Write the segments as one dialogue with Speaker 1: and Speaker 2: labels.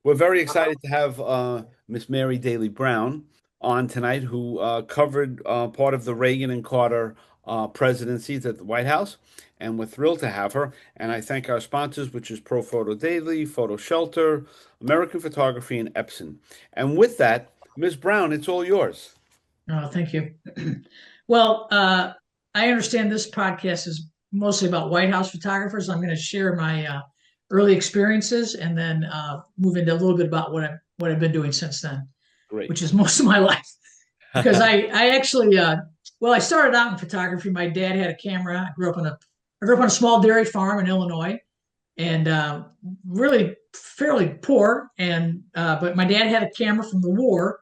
Speaker 1: We're very excited to have Miss Mary Daly Brown on tonight, who covered part of the Reagan and Carter presidencies at the White House, and we're thrilled to have her. And I thank our sponsors, which is Pro Photo Daily, Photo Shelter, American Photography, and Epson. And with that, Miss Brown, it's all yours.
Speaker 2: Oh, thank you. Well, I understand this podcast is mostly about White House photographers. I'm going to share my early experiences and then move into a little bit about what I've been doing since then,
Speaker 1: Great.
Speaker 2: which is most of my life. Because I actually well, I started out in photography. My dad had a camera. I grew up on a small dairy farm in Illinois, and really fairly poor. And but my dad had a camera from the war,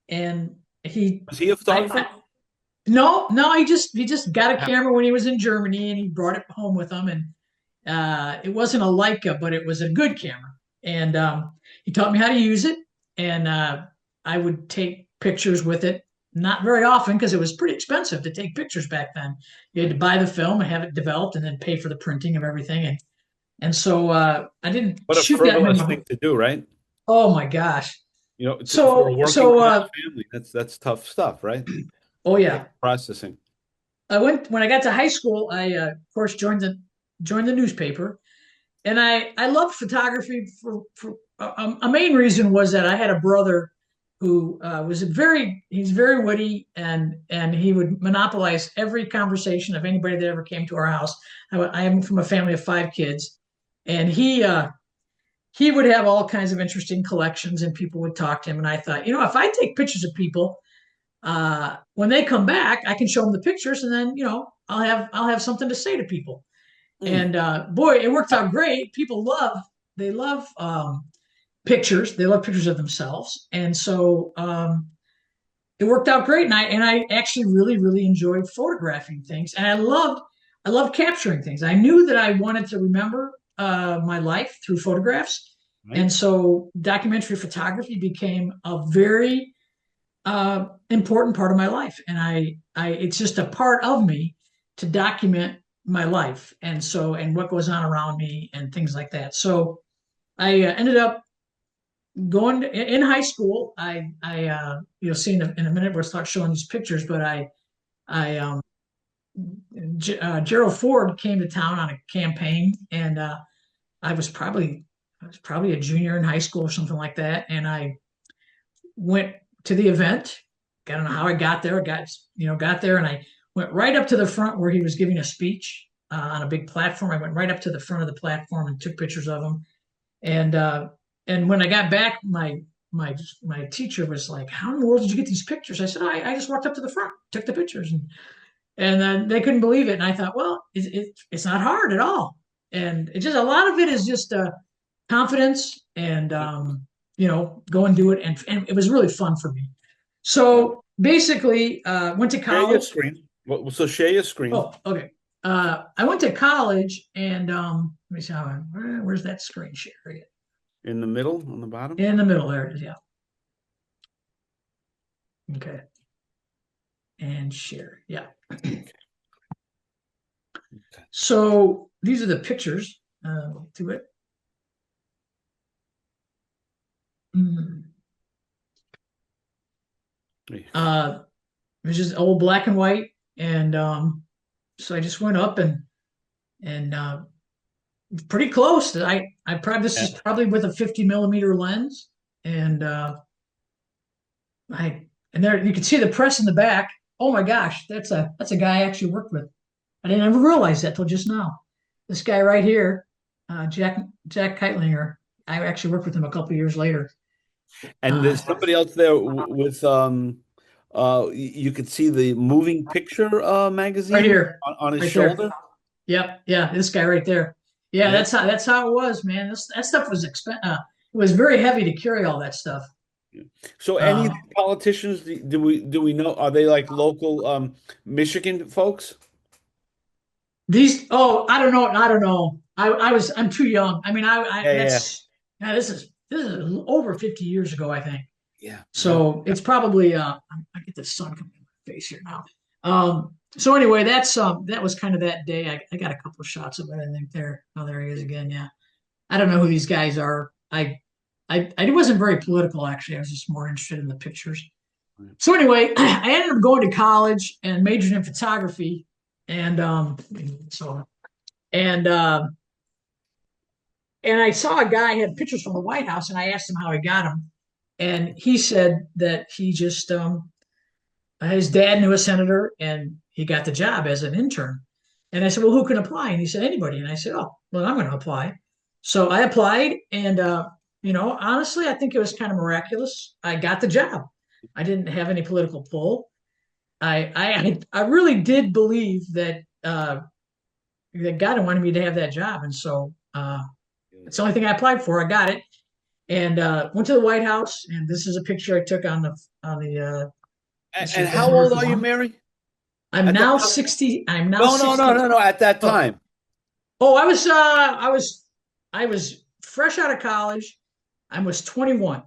Speaker 2: and he
Speaker 1: Was he a
Speaker 2: I
Speaker 1: photographer?
Speaker 2: no, he just got a camera when he was in Germany and he brought it home with him. And it wasn't a Leica, but it was a good camera. And he taught me how to use it. And I would take pictures with it, not very often because it was pretty expensive to take pictures back then. You had to buy the film and have it developed and then pay for the printing of everything. And so I didn't
Speaker 1: What a
Speaker 2: shoot that many.
Speaker 1: frivolous thing to do, right?
Speaker 2: Oh my gosh.
Speaker 1: For a
Speaker 2: So
Speaker 1: working
Speaker 2: so
Speaker 1: class family, that's tough stuff, right?
Speaker 2: oh yeah.
Speaker 1: Processing.
Speaker 2: I went when I got to high school. I of course joined the newspaper, and I loved photography for a main reason was that I had a brother who he's very witty, and he would monopolize every conversation of anybody that ever came to our house. I am from a family of five kids, and he would have all kinds of interesting collections, and people would talk to him. And I thought, if I take pictures of people, when they come back, I can show them the pictures, and then I'll have something to say to people.
Speaker 1: Mm.
Speaker 2: And boy, it worked out great. People love pictures. They love pictures of themselves, and so it worked out great. And I actually really enjoyed photographing things, and I loved capturing things. I knew that I wanted to remember my life through photographs,
Speaker 1: Right?
Speaker 2: and so documentary photography became a very important part of my life, and it's just a part of me to document my life, and what goes on around me and things like that. So I ended up going in high school. You'll see in a minute we'll start showing these pictures, but I Gerald Ford came to town on a campaign, and I was probably a junior in high school or something like that, and I went to the event. I don't know how I got there. I got there, and I went right up to the front where he was giving a speech on a big platform. I went right up to the front of the platform and took pictures of him. And when I got back, my teacher was like, "How in the world did you get these pictures?" I said, "I just walked up to the front, took the pictures," and then they couldn't believe it. And I thought, well, it's not hard at all, and it just a lot of it is just confidence and go and do it, and it was really fun for me.
Speaker 1: Wow.
Speaker 2: So basically, went to
Speaker 1: Share your
Speaker 2: college.
Speaker 1: screen. So share your screen
Speaker 2: Oh, okay. I went to college, and let me see where's that screen share again?
Speaker 1: in the middle on the bottom.
Speaker 2: In the middle, there it is. Yeah. Okay. And share. Yeah. So these are the pictures to it. Mm.
Speaker 1: Okay.
Speaker 2: It was just old black and white, and so I just went up and pretty close. I probably this
Speaker 1: Yeah.
Speaker 2: is probably with a 50 millimeter lens, and I and there you can see the press in the back. Oh my gosh, that's a guy I actually worked with. I didn't ever realize that till just now. This guy right here, Jack Keitlinger. I actually worked with him a couple years later.
Speaker 1: And
Speaker 2: Uh,
Speaker 1: there's somebody else there with you could see the moving picture
Speaker 2: right
Speaker 1: magazine
Speaker 2: here,
Speaker 1: on his
Speaker 2: right there.
Speaker 1: shoulder.
Speaker 2: Yep, yeah, this guy right there. Yeah,
Speaker 1: Yeah.
Speaker 2: that's how it was, man. That stuff was it was very heavy to carry all that stuff.
Speaker 1: Yeah. So any of
Speaker 2: Um,
Speaker 1: the politicians do we know, are they like local Michigan folks?
Speaker 2: I don't know. I'm too young. I mean, I
Speaker 1: Yeah, yeah,
Speaker 2: that's yeah, this is over 50 years ago, I think.
Speaker 1: yeah, yeah.
Speaker 2: So it's probably I get the sun coming in my face here now. So anyway, that was kind of that day. I got a couple of shots of it, I think there. Oh, there he is again. Yeah. I don't know who these guys are. I wasn't very political actually. I was just more interested in the pictures. So anyway, I ended up going to college and majored in photography, and so and uh, and I saw a guy had pictures from the White House, and I asked him how he got them, and he said that he just his dad knew a senator, and he got the job as an intern. And I said, well, who can apply? And he said, anybody. And I said, oh, well, I'm going to apply. So I applied, and honestly, I think it was kind of miraculous. I got the job. I didn't have any political pull. I really did believe that God wanted me to have that job, and so it's the only thing I applied for. I got it, and went to the White House. And this is a picture I took on the. This
Speaker 1: And
Speaker 2: was
Speaker 1: how
Speaker 2: Air
Speaker 1: old are you,
Speaker 2: Force.
Speaker 1: Mary?
Speaker 2: I'm
Speaker 1: At that
Speaker 2: now
Speaker 1: time?
Speaker 2: 60. I'm now
Speaker 1: No, no, no,
Speaker 2: 60.
Speaker 1: no, no. At that
Speaker 2: Oh,
Speaker 1: time.
Speaker 2: oh, I was fresh out of college. I was 21.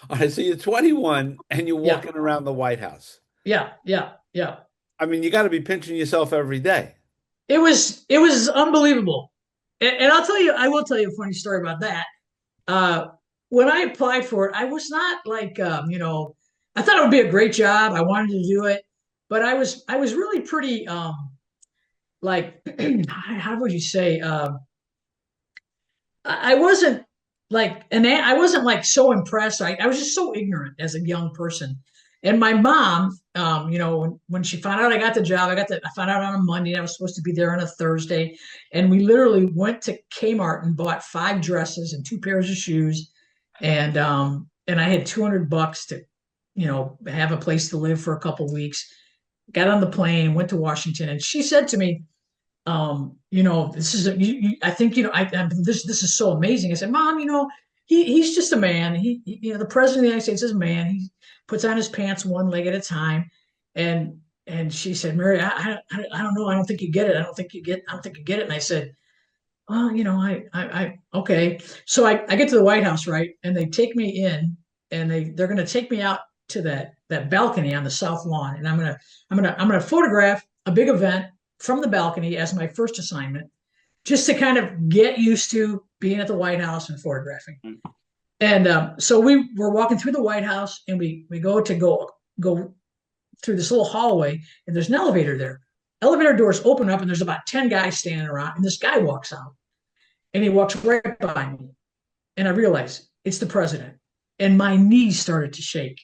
Speaker 1: All right, so you're 21 and you're
Speaker 2: Yeah,
Speaker 1: walking around the White House.
Speaker 2: yeah, yeah, yeah.
Speaker 1: I mean, you got to be pinching yourself every day.
Speaker 2: It was unbelievable. And I will tell you a funny story about that. Uh, when I applied for it, I was not like I thought it would be a great job. I wanted to do it, but I was really pretty like how would you say I wasn't I wasn't like so impressed. I was just so ignorant as a young person. And my mom, when she found out I got the job, I found out on a Monday. I was supposed to be there on a Thursday, and we literally went to Kmart and bought five dresses and two pairs of shoes, and I had $200 to, have a place to live for a couple weeks. Got on the plane, went to Washington, and she said to me, this is I think this is so amazing. I said, Mom, he's just a man. The president of the United States is a man. He puts on his pants one leg at a time, and she said, Mary, I don't know. I don't think you get it. I don't think you get it. And I said, well, okay. So I get to the White House, right, and they take me in, and they're going to take me out to that balcony on the south lawn, and I'm gonna photograph a big event from the balcony as my first assignment, just to kind of get used to being at the White House and photographing. And so we were walking through the White House, and we go through this little hallway, and there's an elevator there. Elevator doors open up, and there's about 10 guys standing around, and this guy walks out, and he walks right by me, and I realize it's the president, and my knees started to shake.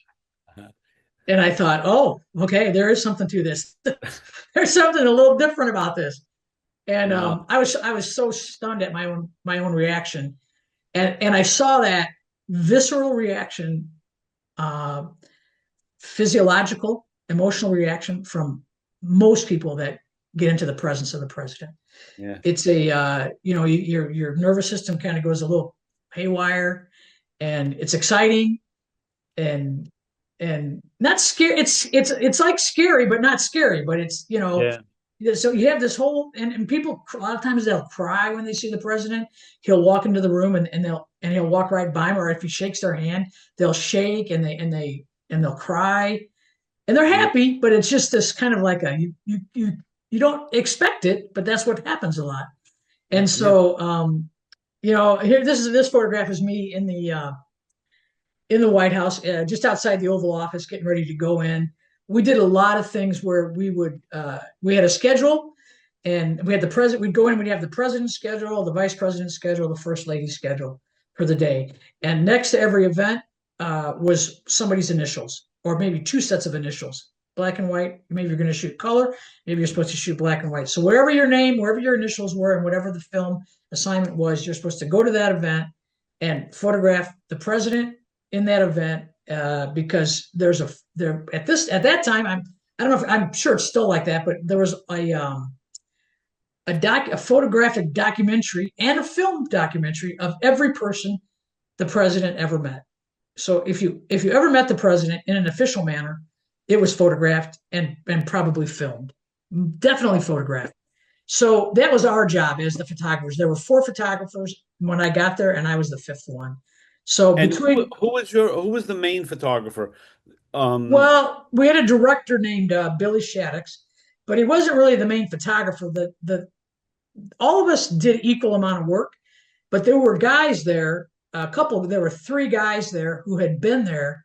Speaker 2: And I thought, oh, okay, there is something to this. There's something a little different about this. And
Speaker 1: Wow.
Speaker 2: I was so stunned at my own reaction, and I saw that visceral reaction, uh, physiological, emotional reaction from most people that get into the presence of the president.
Speaker 1: Yeah.
Speaker 2: It's your nervous system kind of goes a little haywire, and it's exciting, and not scary. It's like scary, but not scary. But
Speaker 1: Yeah.
Speaker 2: so you have this whole, and people a lot of times they'll cry when they see the president. He'll walk into the room, and he'll walk right by them, or if he shakes their hand, they'll shake, and they'll cry, and they're
Speaker 1: Yeah.
Speaker 2: happy, but it's just this kind of like you don't expect it, but that's what happens a lot. And
Speaker 1: Yeah.
Speaker 2: so here, this photograph is me in the White House, just outside the Oval Office, getting ready to go in. We did a lot of things where we had a schedule, and we had the president. We'd go in, we'd have the president's schedule, the vice president's schedule, the first lady's schedule for the day, and next to every event was somebody's initials, or maybe two sets of initials, black and white. Maybe you're going to shoot color, maybe you're supposed to shoot black and white. So wherever your name, wherever your initials were, and whatever the film assignment was, you're supposed to go to that event and photograph the president in that event, because there at that time, I don't know if I'm sure it's still like that, but there was a photographic documentary and a film documentary of every person the president ever met. So if you ever met the president in an official manner, it was photographed and probably filmed, definitely photographed. So that was our job as the photographers. There were four photographers when I got there, and I was the fifth one. So
Speaker 1: And
Speaker 2: between
Speaker 1: who was the main photographer?
Speaker 2: Well, we had a director named Billy Shaddix, but he wasn't really the main photographer. The all of us did equal amount of work, but there were guys there. there were three guys there who had been there.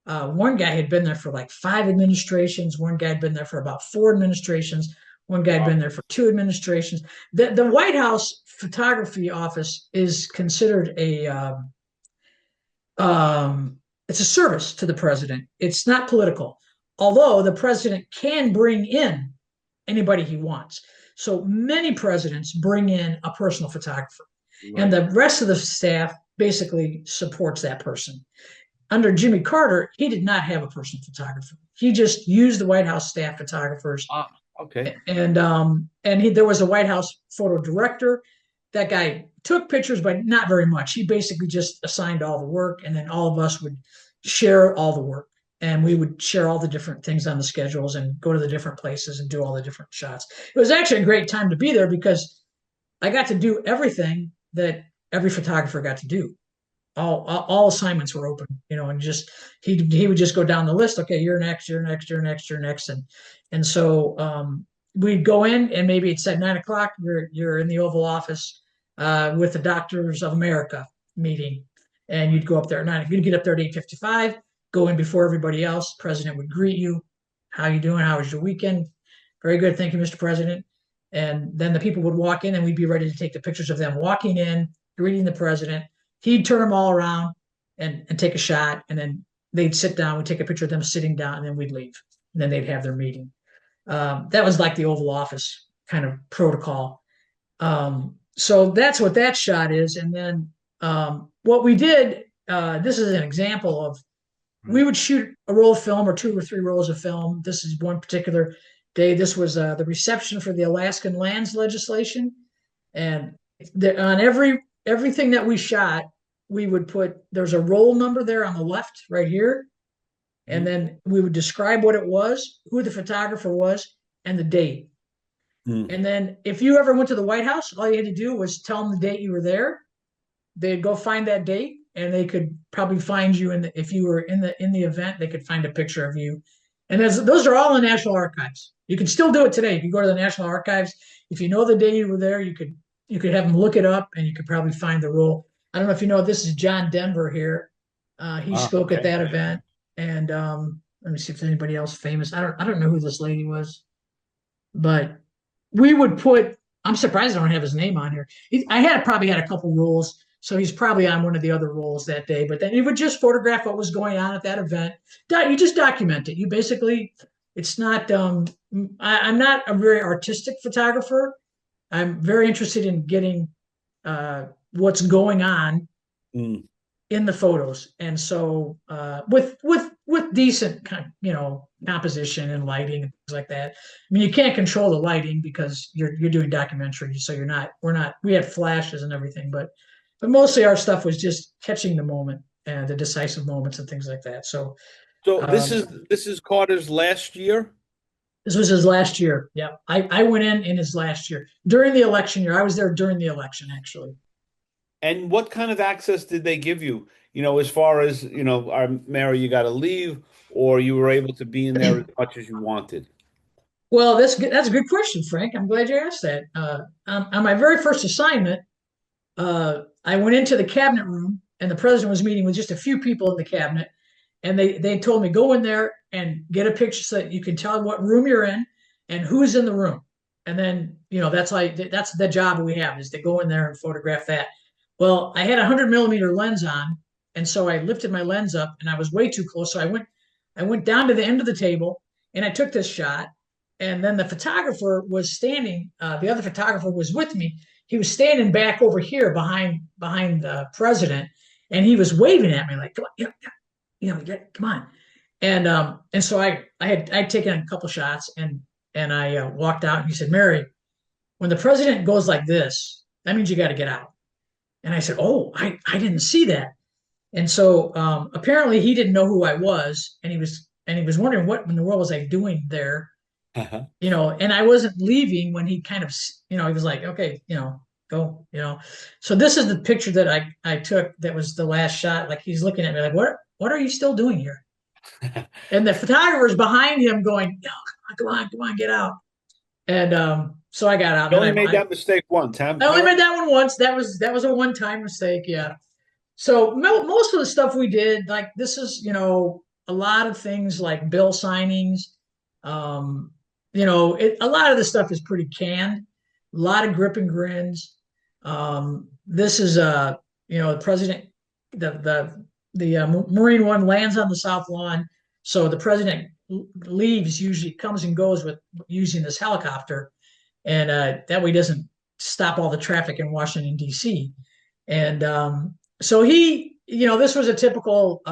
Speaker 2: One guy had been there for like five administrations. One guy had been there for about four administrations. One guy had been
Speaker 1: Wow.
Speaker 2: there for two administrations. The White House photography office is considered it's a service to the president. It's not political, although the president can bring in anybody he wants. So many presidents bring in a personal photographer, and
Speaker 1: Right.
Speaker 2: the rest of the staff basically supports that person. Under Jimmy Carter, he did not have a personal photographer. He just used the White House staff photographers,
Speaker 1: Ah, okay.
Speaker 2: there was a White House photo director. That guy took pictures, but not very much. He basically just assigned all the work, and then all of us would share all the work, and we would share all the different things on the schedules and go to the different places and do all the different shots. It was actually a great time to be there because I got to do everything that every photographer got to do. All assignments were open, and just he would just go down the list. Okay, you're next, you're next, you're next, you're next, and so we'd go in, and maybe it said 9 o'clock. You're in the Oval Office with the Doctors of America meeting, and you'd go up there at 9. You'd get up there at 8:55, go in before everybody else. President would greet you. How you doing? How was your weekend? Very good, thank you, Mr. President. And then the people would walk in, and we'd be ready to take the pictures of them walking in, greeting the president. He'd turn them all around and take a shot, and then they'd sit down. We'd take a picture of them sitting down, and then we'd leave. And then they'd have their meeting. That was like the Oval Office kind of protocol. So that's what that shot is. And then what we did, this is an example of, we would shoot a roll of film or two or three rolls of film. This is one particular day. This was the reception for the Alaskan lands legislation. And on everything that we shot, we would put, there's a roll number there on the left right here. And
Speaker 1: Mm-hmm.
Speaker 2: then we would describe what it was, who the photographer was, and the date.
Speaker 1: Mm.
Speaker 2: And then if you ever went to the White House, all you had to do was tell them the date you were there. They'd go find that date, and they could probably find you if you were in the event, they could find a picture of you. And those are all in the National Archives. You can still do it today. If you go to the National Archives, if you know the day you were there, you could have them look it up, and you could probably find the role. I don't know if you know, this is John Denver here. He
Speaker 1: Ah,
Speaker 2: spoke at
Speaker 1: okay.
Speaker 2: that event, and let me see if there's anybody else famous. I don't know who this lady was, but we would put. I'm surprised I don't have his name on here. I probably had a couple roles, so he's probably on one of the other roles that day. But then he would just photograph what was going on at that event. You just document it. You basically, it's not. I'm not a very artistic photographer. I'm very interested in getting what's going on
Speaker 1: Mm.
Speaker 2: in the photos, and so with decent composition and lighting and things like that. I mean, you can't control the lighting because you're doing documentary, so we had flashes and everything, but mostly our stuff was just catching the moment and the decisive moments and things like that. So
Speaker 1: So this
Speaker 2: um,
Speaker 1: is this is Carter's last year.
Speaker 2: this was his last year. Yeah, I went in his last year during the election year. I was there during the election, actually.
Speaker 1: And what kind of access did they give you? As far as, Mary, you got to leave, or you were able to be in there as much as you wanted?
Speaker 2: Well, that's a good question, Frank. I'm glad you asked that. On my very first assignment, I went into the cabinet room, and the president was meeting with just a few people in the cabinet, and they told me, go in there and get a picture so that you can tell what room you're in and who's in the room. And then that's the job we have, is to go in there and photograph that. Well, I had a 100 millimeter lens on, and so I lifted my lens up, and I was way too close. So I went down to the end of the table, and I took this shot. And then the photographer was standing. The other photographer was with me. He was standing back over here behind the president, and he was waving at me like, "Come on, come on." And so I'd taken a couple shots, and I walked out, and he said, "Mary, when the president goes like this, that means you got to get out." And I said, "Oh, I didn't see that." And so apparently he didn't know who I was, and he was wondering what in the world was I doing there,
Speaker 1: Uh-huh.
Speaker 2: and I wasn't leaving when he kind of, he was like, okay, go. So this is the picture that I took. That was the last shot. Like, he's looking at me like, what are you still doing here? And the photographer's behind him going, "No, come on, get out." And so I got out.
Speaker 1: You
Speaker 2: And
Speaker 1: only
Speaker 2: then
Speaker 1: made that mistake once, huh,
Speaker 2: I only
Speaker 1: Mary?
Speaker 2: made that one once. That was a one-time mistake. Yeah. So most of the stuff we did, like this is, a lot of things like bill signings. Um, a lot of the stuff is pretty canned. A lot of grip and grins. This is the president, the Marine One lands on the South Lawn, so the president leaves, usually comes and goes with using this helicopter, and that way he doesn't stop all the traffic in Washington D.C. And so this was a typical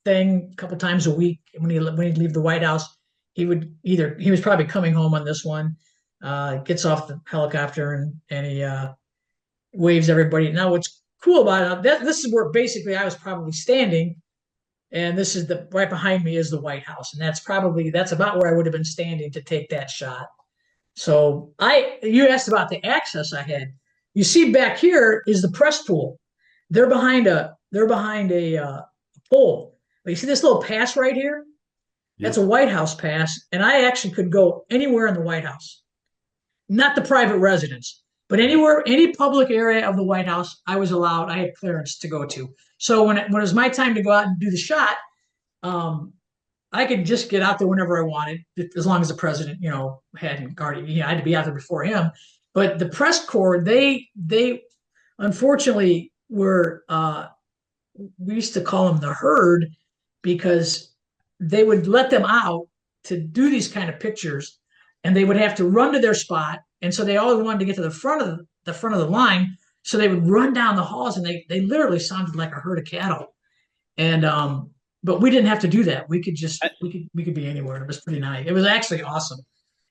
Speaker 2: thing. A couple times a week when he'd leave the White House, he was probably coming home on this one, gets off the helicopter and he waves everybody. Now, what's cool about it, this is where basically I was probably standing, and this is the right behind me is the White House, and that's about where I would have been standing to take that shot. So you asked about the access I had. You see back here is the press pool. They're behind a pole. But you see this little pass right here? That's
Speaker 1: Yep.
Speaker 2: a White House pass, and I actually could go anywhere in the White House, not the private residence, but anywhere, any public area of the White House, I was allowed. I had clearance to go to. So when it was my time to go out and do the shot, um, I could just get out there whenever I wanted, as long as the president, hadn't already, I had to be out there before him. But the press corps, they unfortunately were, we used to call them the herd because they would let them out to do these kind of pictures, and they would have to run to their spot, and so they always wanted to get to the front of the line, so they would run down the halls, and they literally sounded like a herd of cattle. And but we didn't have to do that. We could just we could be anywhere. It was pretty nice. It was actually awesome.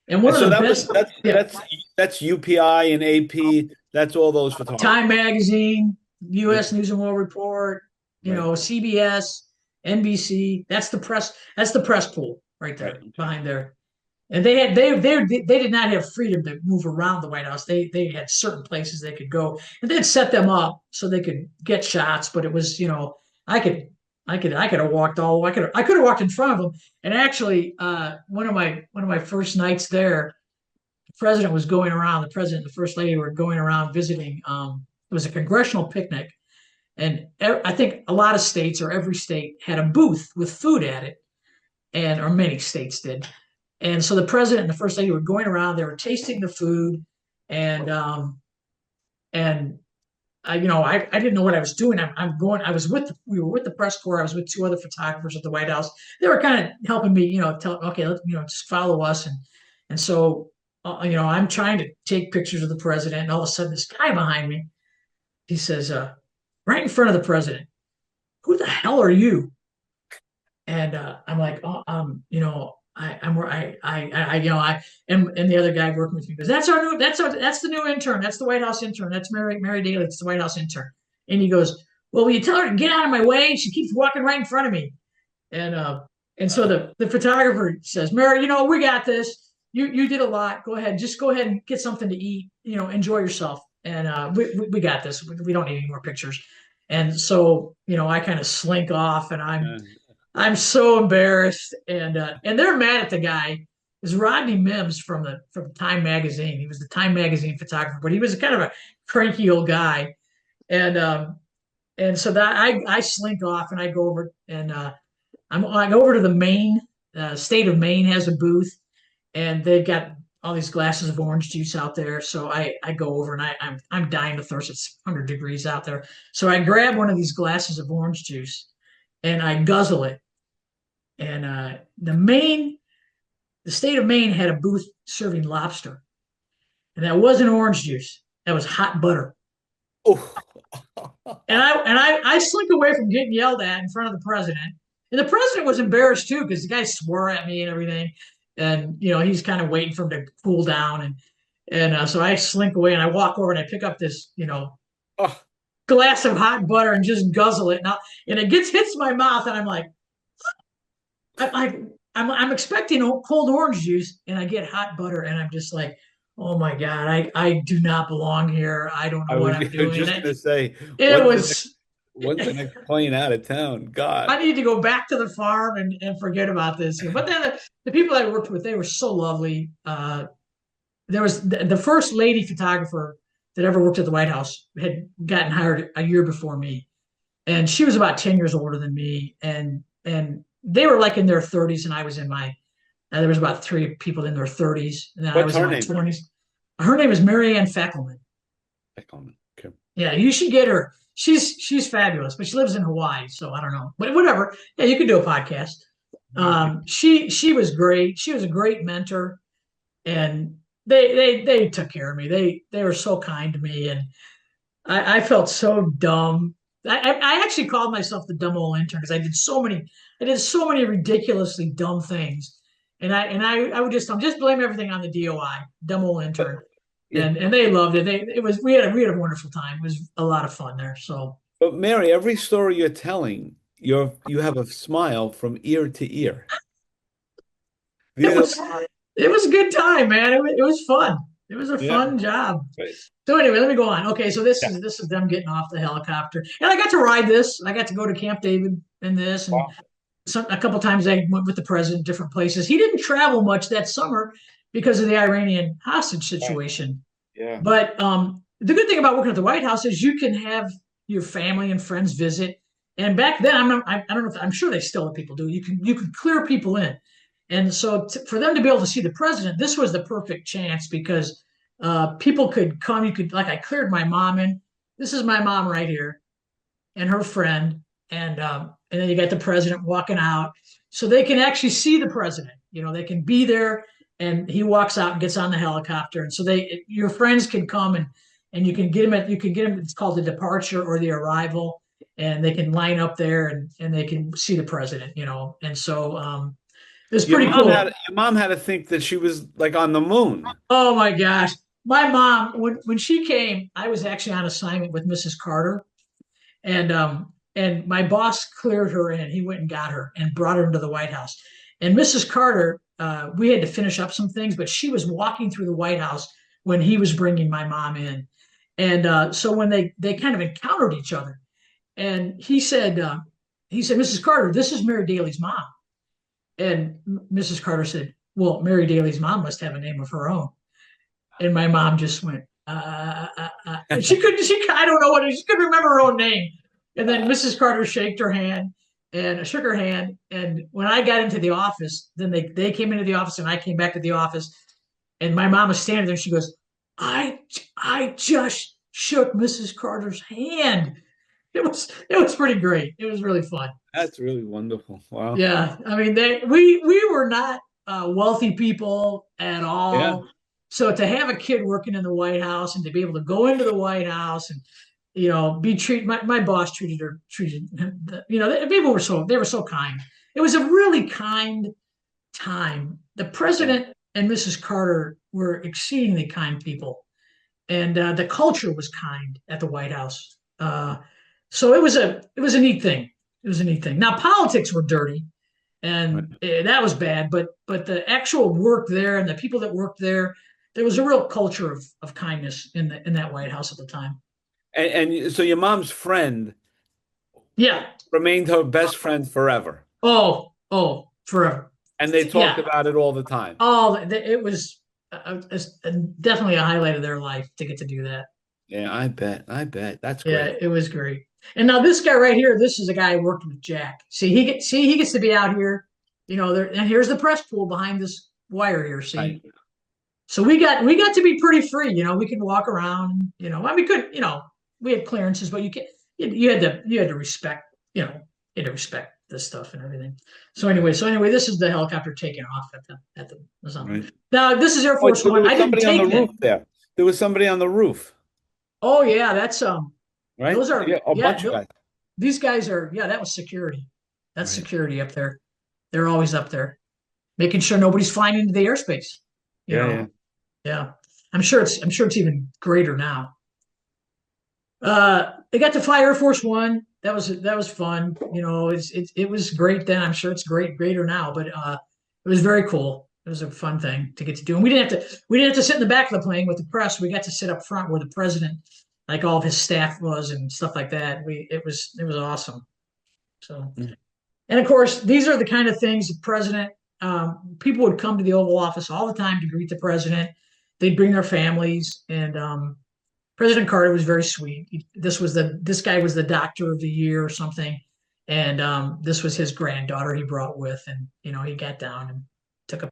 Speaker 2: And one
Speaker 1: And
Speaker 2: of
Speaker 1: so
Speaker 2: the
Speaker 1: that was
Speaker 2: best,
Speaker 1: that's
Speaker 2: yeah,
Speaker 1: that's UPI and AP. That's all those
Speaker 2: Time
Speaker 1: photographers.
Speaker 2: Magazine,
Speaker 1: Yep.
Speaker 2: U.S. News and World Report,
Speaker 1: Right.
Speaker 2: CBS, NBC. That's the press. That's the press pool right
Speaker 1: Right.
Speaker 2: there
Speaker 1: Okay.
Speaker 2: behind there. And they did not have freedom to move around the White House. They had certain places they could go, and they'd set them up so they could get shots. But it was, I could I could have walked all I could have walked in front of them. And actually, one of my first nights there, the president and the first lady were going around visiting. It was a congressional picnic, and I think a lot of states or every state had a booth with food at it, and or many states did. And so the president and the first lady were going around. They were tasting the food, and and I didn't know what I was doing. I'm going. We were with the press corps. I was with two other photographers at the White House. They were kind of helping me, okay, just follow us. And so, I'm trying to take pictures of the president, and all of a sudden, this guy behind me, he says, right in front of the president, "Who the hell are you?" And I'm like, oh, and the other guy working with me goes, that's the new intern. That's the White House intern. That's Mary Daly. It's the White House intern. And he goes, well, will you tell her to get out of my way? She keeps walking right in front of me. And so the photographer says, Mary, we got this. You did a lot. Go ahead. Just go ahead and get something to eat. Enjoy yourself. And we got this. We don't need any more pictures. And so, I kind of slink off, and
Speaker 1: Yeah.
Speaker 2: I'm so embarrassed, and they're mad at the guy. Is Rodney Mims from Time Magazine. He was the Time Magazine photographer, but he was kind of a cranky old guy, and so that I slink off and I go over, and I go over to the Maine. State of Maine has a booth, and they've got all these glasses of orange juice out there. So I go over, and I'm dying to thirst. It's 100 degrees out there, so I grab one of these glasses of orange juice and I guzzle it. And the state of Maine had a booth serving lobster, and that wasn't orange juice. That was hot butter.
Speaker 1: Oh.
Speaker 2: And I slink away from getting yelled at in front of the president, and the president was embarrassed too because the guy swore at me and everything, and he's kind of waiting for him to cool down, and so I slink away and I walk over and I pick up this
Speaker 1: Oh.
Speaker 2: glass of hot butter and just guzzle it, and it hits my mouth, and I'm like, I, I'm expecting cold orange juice, and I get hot butter, and I'm just like, oh my god, I do not belong here. I don't know
Speaker 1: I
Speaker 2: what
Speaker 1: was
Speaker 2: I'm
Speaker 1: just
Speaker 2: doing.
Speaker 1: gonna say,
Speaker 2: It was.
Speaker 1: when's the next plane out of town?
Speaker 2: I
Speaker 1: God.
Speaker 2: need to go back to the farm and forget about this. But then the people I worked with, they were so lovely. There was the first lady photographer that ever worked at the White House had gotten hired a year before me, and she was about 10 years older than me, and they were like in their 30s, and I was in my there was about three people in their 30s, and then I
Speaker 1: What's
Speaker 2: was in
Speaker 1: her
Speaker 2: my
Speaker 1: name?
Speaker 2: 20s. Her name is Mary Ann Fackelman.
Speaker 1: Echoman. Okay.
Speaker 2: Yeah, you should get her. She's fabulous, but she lives in Hawaii, so I don't know. But whatever. Yeah, you could do a podcast. She was great. She was a great mentor, and they took care of me. They were so kind to me, and I felt so dumb. I actually called myself the dumb old intern because I did so many ridiculously dumb things, and I would just blame everything on the DOI, dumb old
Speaker 1: But
Speaker 2: intern,
Speaker 1: yeah,
Speaker 2: and they loved it. It was we had a wonderful time. It was a lot of fun there. So
Speaker 1: but Mary, every story you're telling, you have a smile from ear to ear.
Speaker 2: it
Speaker 1: These are
Speaker 2: was it was a good time, man. It was fun. It was a
Speaker 1: yeah,
Speaker 2: fun job.
Speaker 1: right.
Speaker 2: So anyway, let me go on. Okay, so
Speaker 1: Yeah.
Speaker 2: this is them getting off the helicopter, and I got to ride this. I got to go to Camp David in this, and
Speaker 1: Wow.
Speaker 2: a couple times I went with the president different places. He didn't travel much that summer because of the Iranian hostage
Speaker 1: Right.
Speaker 2: situation.
Speaker 1: Yeah.
Speaker 2: But the good thing about working at the White House is you can have your family and friends visit. And back then, I don't know if I'm sure they still let people do. You can clear people in, and so for them to be able to see the president, this was the perfect chance because people could come. You could like I cleared my mom in. This is my mom right here and her friend, and then you got the president walking out, so they can actually see the president. You know, they can be there, and he walks out and gets on the helicopter, and so your friends can come and you can get him. It's called the departure or the arrival, and they can line up there and they can see the president. You know, and so it's pretty cool.
Speaker 1: Your mom had to think that she was like on the moon.
Speaker 2: Oh my gosh. My mom, when she came, I was actually on assignment with Mrs. Carter, and my boss cleared her in. He went and got her and brought her into the White House. And Mrs. Carter, we had to finish up some things, but she was walking through the White House when he was bringing my mom in. And so when they kind of encountered each other, and he said, Mrs. Carter, this is Mary Daly's mom. And Mrs. Carter said, well, Mary Daly's mom must have a name of her own. And my mom just went, and I don't know what, she couldn't remember her own name. And then Mrs. Carter shook her hand and shook her hand. And when I got into the office, then they came into the office and I came back to the office. And my mom was standing there. She goes, I just shook Mrs. Carter's hand. It was pretty great. It was really fun.
Speaker 1: That's really wonderful. Wow.
Speaker 2: Yeah, I mean, we were not wealthy people at
Speaker 1: Yeah.
Speaker 2: all. So to have a kid working in the White House and to be able to go into the White House and be treated, my boss treated people were they were so kind. It was a really kind time. The
Speaker 1: Yeah.
Speaker 2: president and Mrs. Carter were exceedingly kind people, and the culture was kind at the White House. So it was a neat thing. It was a neat thing. Now politics were dirty,
Speaker 1: Right.
Speaker 2: and that was bad. But the actual work there and the people that worked there, there was a real culture of kindness in that White House at the time.
Speaker 1: So your mom's friend
Speaker 2: Yeah.
Speaker 1: remained her best friend forever.
Speaker 2: Forever.
Speaker 1: And they talked
Speaker 2: Yeah.
Speaker 1: about it all the time.
Speaker 2: Oh, it was definitely a highlight of their life to get to do that.
Speaker 1: Yeah, I bet. I bet. That's
Speaker 2: Yeah,
Speaker 1: great.
Speaker 2: it was great. And now this guy right here, this is a guy who worked with Jack. He gets to be out here, there, and here's the press pool behind this wire here.
Speaker 1: Right.
Speaker 2: See, so we got to be pretty free. We could walk around. Well, we could, we had clearances, but you had to respect, you had to respect this stuff and everything. So anyway, this is the helicopter taking off at the something.
Speaker 1: Right.
Speaker 2: Now this is Air
Speaker 1: Oh,
Speaker 2: Force
Speaker 1: so there
Speaker 2: One.
Speaker 1: was
Speaker 2: I didn't
Speaker 1: somebody on the
Speaker 2: take that.
Speaker 1: roof there. There was somebody on the roof,
Speaker 2: Oh yeah, that's
Speaker 1: right?
Speaker 2: those are
Speaker 1: Yeah, a
Speaker 2: yeah.
Speaker 1: bunch of guys.
Speaker 2: These guys are, yeah, that was security. That's
Speaker 1: Right.
Speaker 2: security up there. They're always up there, making sure nobody's flying into the airspace. You
Speaker 1: Yeah, yeah.
Speaker 2: know, yeah. I'm sure it's even greater now. They got to fly Air Force One. That was fun. It was great then. I'm sure it's greater now, but it was very cool. It was a fun thing to get to do. And we didn't have to sit in the back of the plane with the press. We got to sit up front where the president, like all of his staff was and stuff like that. It was awesome. So,
Speaker 1: Mm.
Speaker 2: and of course, these are the kind of things the president, people would come to the Oval Office all the time to greet the president. They'd bring their families, and President Carter was very sweet. This guy was the doctor of the year or something, and this was his granddaughter he brought with, and he got down and took a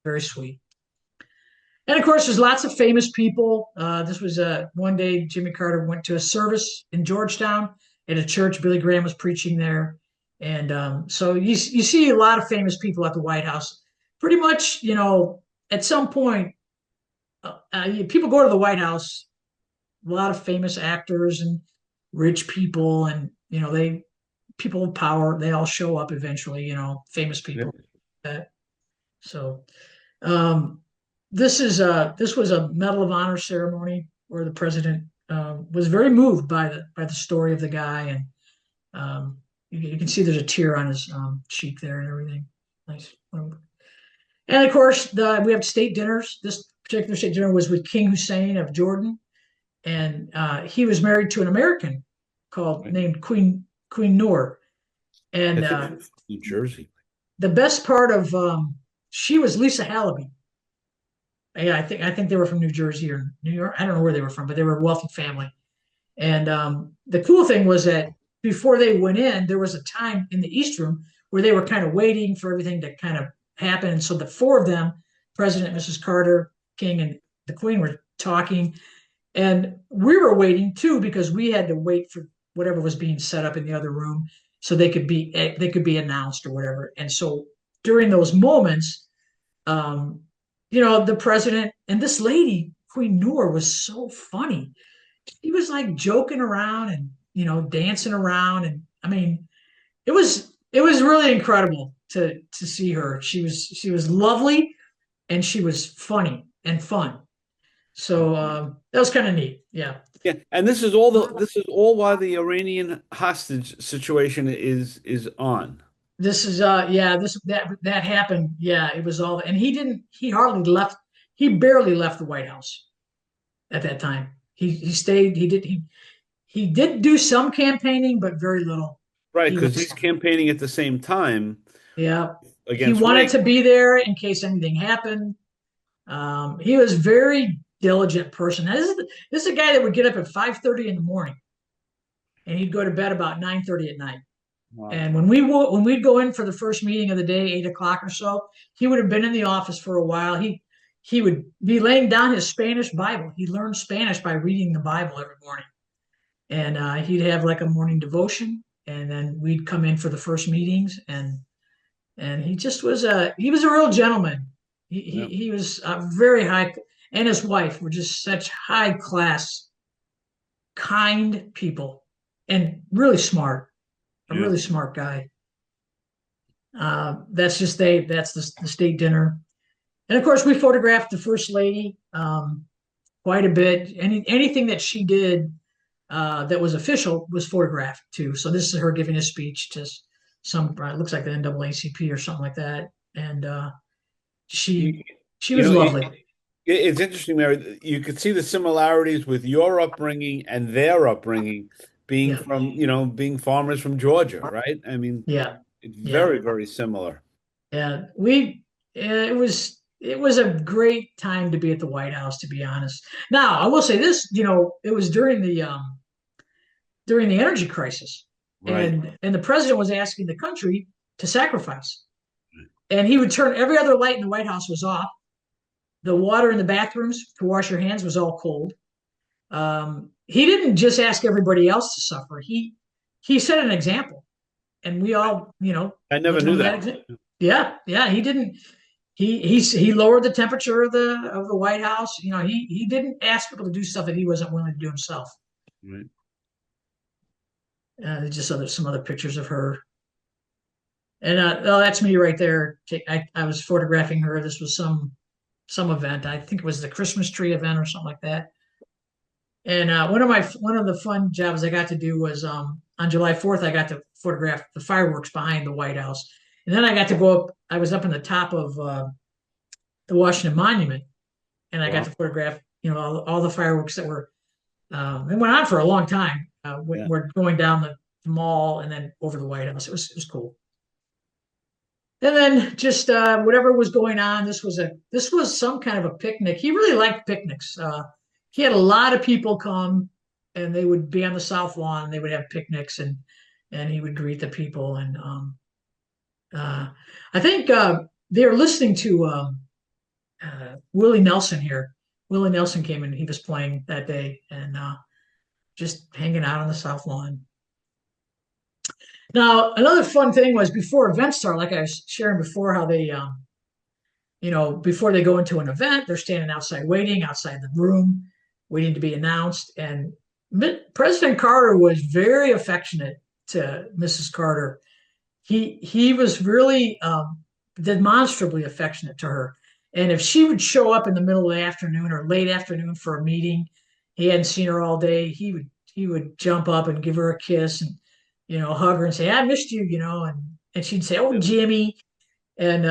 Speaker 2: very sweet. And of course, there's lots of famous people. This was one day Jimmy Carter went to a service in Georgetown at a church. Billy Graham was preaching there, and so you see a lot of famous people at the White House. Pretty much, at some point, people go to the White House. A lot of famous actors and rich people, and they people of power. They all show up eventually. Famous
Speaker 1: Yeah.
Speaker 2: people. So um, this was a Medal of Honor ceremony where the president was very moved by the story of the guy, and you can see there's a tear on his cheek there and everything. Nice. And of course, we have state dinners. This particular state dinner was with King Hussein of Jordan, and he was married to an American called
Speaker 1: Right.
Speaker 2: named Queen Noor.
Speaker 1: I
Speaker 2: And
Speaker 1: think it's New Jersey.
Speaker 2: the best part of she was Lisa Hallaby. Yeah, I think they were from New Jersey or New York. I don't know where they were from, but they were a wealthy family. And the cool thing was that before they went in, there was a time in the East Room where they were kind of waiting for everything to kind of happen. And so the four of them, President, Mrs. Carter, King, and the Queen, were talking. And we were waiting too because we had to wait for whatever was being set up in the other room so they could be announced or whatever. And so during those moments, um, the president and this lady, Queen Noor, was so funny. He was like joking around and dancing around, and I mean, it was really incredible to see her. She was lovely, and she was funny and fun. So that was kind of neat. Yeah.
Speaker 1: Yeah, and this is all why the Iranian hostage situation is on.
Speaker 2: This is yeah, that happened. Yeah, it was all, and he hardly left. He barely left the White House at that time. He stayed. He did do some campaigning, but very little.
Speaker 1: Right,
Speaker 2: He
Speaker 1: because
Speaker 2: was
Speaker 1: he's campaigning at the same time
Speaker 2: Yeah. He
Speaker 1: against
Speaker 2: wanted
Speaker 1: Reagan.
Speaker 2: to be there in case anything happened. He was very diligent person. Now, this is a guy that would get up at 5:30 in the morning, and he'd go to bed about 9:30 at night.
Speaker 1: Wow.
Speaker 2: And when we'd go in for the first meeting of the day, 8 o'clock or so, he would have been in the office for a while. He would be laying down his Spanish Bible. He learned Spanish by reading the Bible every morning, and he'd have like a morning devotion, and then we'd come in for the first meetings, and he was a real gentleman. He he,
Speaker 1: Yeah.
Speaker 2: he was very high, and his wife were just such high class, kind people, and really smart. A
Speaker 1: Yeah.
Speaker 2: really smart guy. That's the state dinner, and of course we photographed the first lady quite a bit. Anything that she did that was official was photographed too. So this is her giving a speech to some it looks like the NAACP or something like that, and she
Speaker 1: You,
Speaker 2: she
Speaker 1: you
Speaker 2: was
Speaker 1: know,
Speaker 2: lovely.
Speaker 1: it's interesting, Mary. You could see the similarities with your upbringing and their upbringing, being
Speaker 2: Yeah,
Speaker 1: being farmers from Georgia, right? I mean,
Speaker 2: yeah,
Speaker 1: it's
Speaker 2: yeah,
Speaker 1: very, very similar.
Speaker 2: yeah. It was a great time to be at the White House, to be honest. Now I will say this, it was during the energy crisis,
Speaker 1: Right.
Speaker 2: and the president was asking the country to sacrifice, and he would turn every other light in the White House was off. The water in the bathrooms to wash your hands was all cold. He didn't just ask everybody else to suffer. He set an example, and we all,
Speaker 1: I never
Speaker 2: looked
Speaker 1: knew
Speaker 2: on that
Speaker 1: that.
Speaker 2: example. Yeah, yeah. He didn't. He lowered the temperature of the White House. He didn't ask people to do stuff that he wasn't willing to do himself.
Speaker 1: Right.
Speaker 2: Just some other pictures of her, and oh, that's me right there. I was photographing her. This was some event. I think it was the Christmas tree event or something like that. And one of the fun jobs I got to do was on July 4th. I got to photograph the fireworks behind the White House, and then I got to go up. I was up in the top of the Washington Monument, and I got
Speaker 1: Wow.
Speaker 2: to photograph all the fireworks that were. It went on for a long time.
Speaker 1: Yeah.
Speaker 2: We're going down the mall and then over the White House. It was cool. And then just whatever was going on. This was some kind of a picnic. He really liked picnics. he had a lot of people come, and they would be on the south lawn. And they would have picnics, and he would greet the people. And uh, I think they were listening to Willie Nelson here. Willie Nelson came in. He was playing that day, and just hanging out on the south lawn. Now, another fun thing was before events start, like I was sharing before, how they, before they go into an event, they're standing outside waiting, outside the room, waiting to be announced. And President Carter was very affectionate to Mrs. Carter. He was really demonstrably affectionate to her. And if she would show up in the middle of the afternoon or late afternoon for a meeting, he hadn't seen her all day, he would jump up and give her a kiss and hug her and say, "I missed you," and she'd say, "Oh, Jimmy," and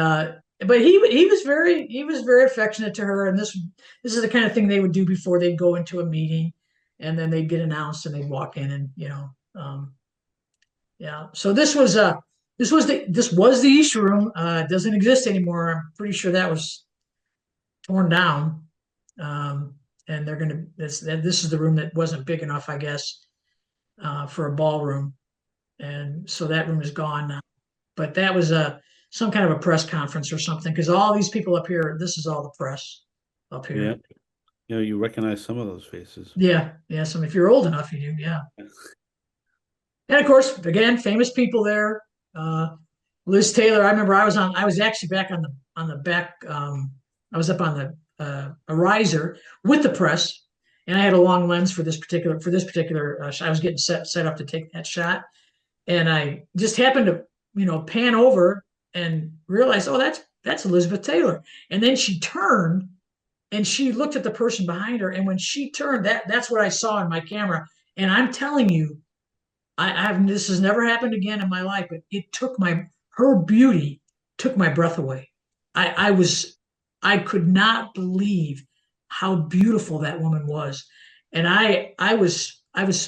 Speaker 2: but he was very affectionate to her, and this is the kind of thing they would do before they'd go into a meeting, and then they'd get announced and they'd walk in and yeah. So this was the East Room. It doesn't exist anymore. I'm pretty sure that was torn down. Um, and they're gonna this is the room that wasn't big enough, I guess, for a ballroom, and so that room is gone now. But that was some kind of a press conference or something, because all these people up here, this is all the press up
Speaker 1: Yeah.
Speaker 2: here.
Speaker 1: You recognize some of those faces.
Speaker 2: Yeah, yeah. So if you're old enough, you do. Yeah. And of course, again, famous people there. Uh, Liz Taylor. I remember I was actually back on the back. I was up on the a riser with the press, and I had a long lens for this particular. I was getting set up to take that shot, and I just happened to pan over and realize, oh, that's Elizabeth Taylor. And then she turned and she looked at the person behind her, and when she turned, that's what I saw in my camera. And I'm telling you, I've this has never happened again in my life, but it took her beauty took my breath away. I could not believe how beautiful that woman was. And I was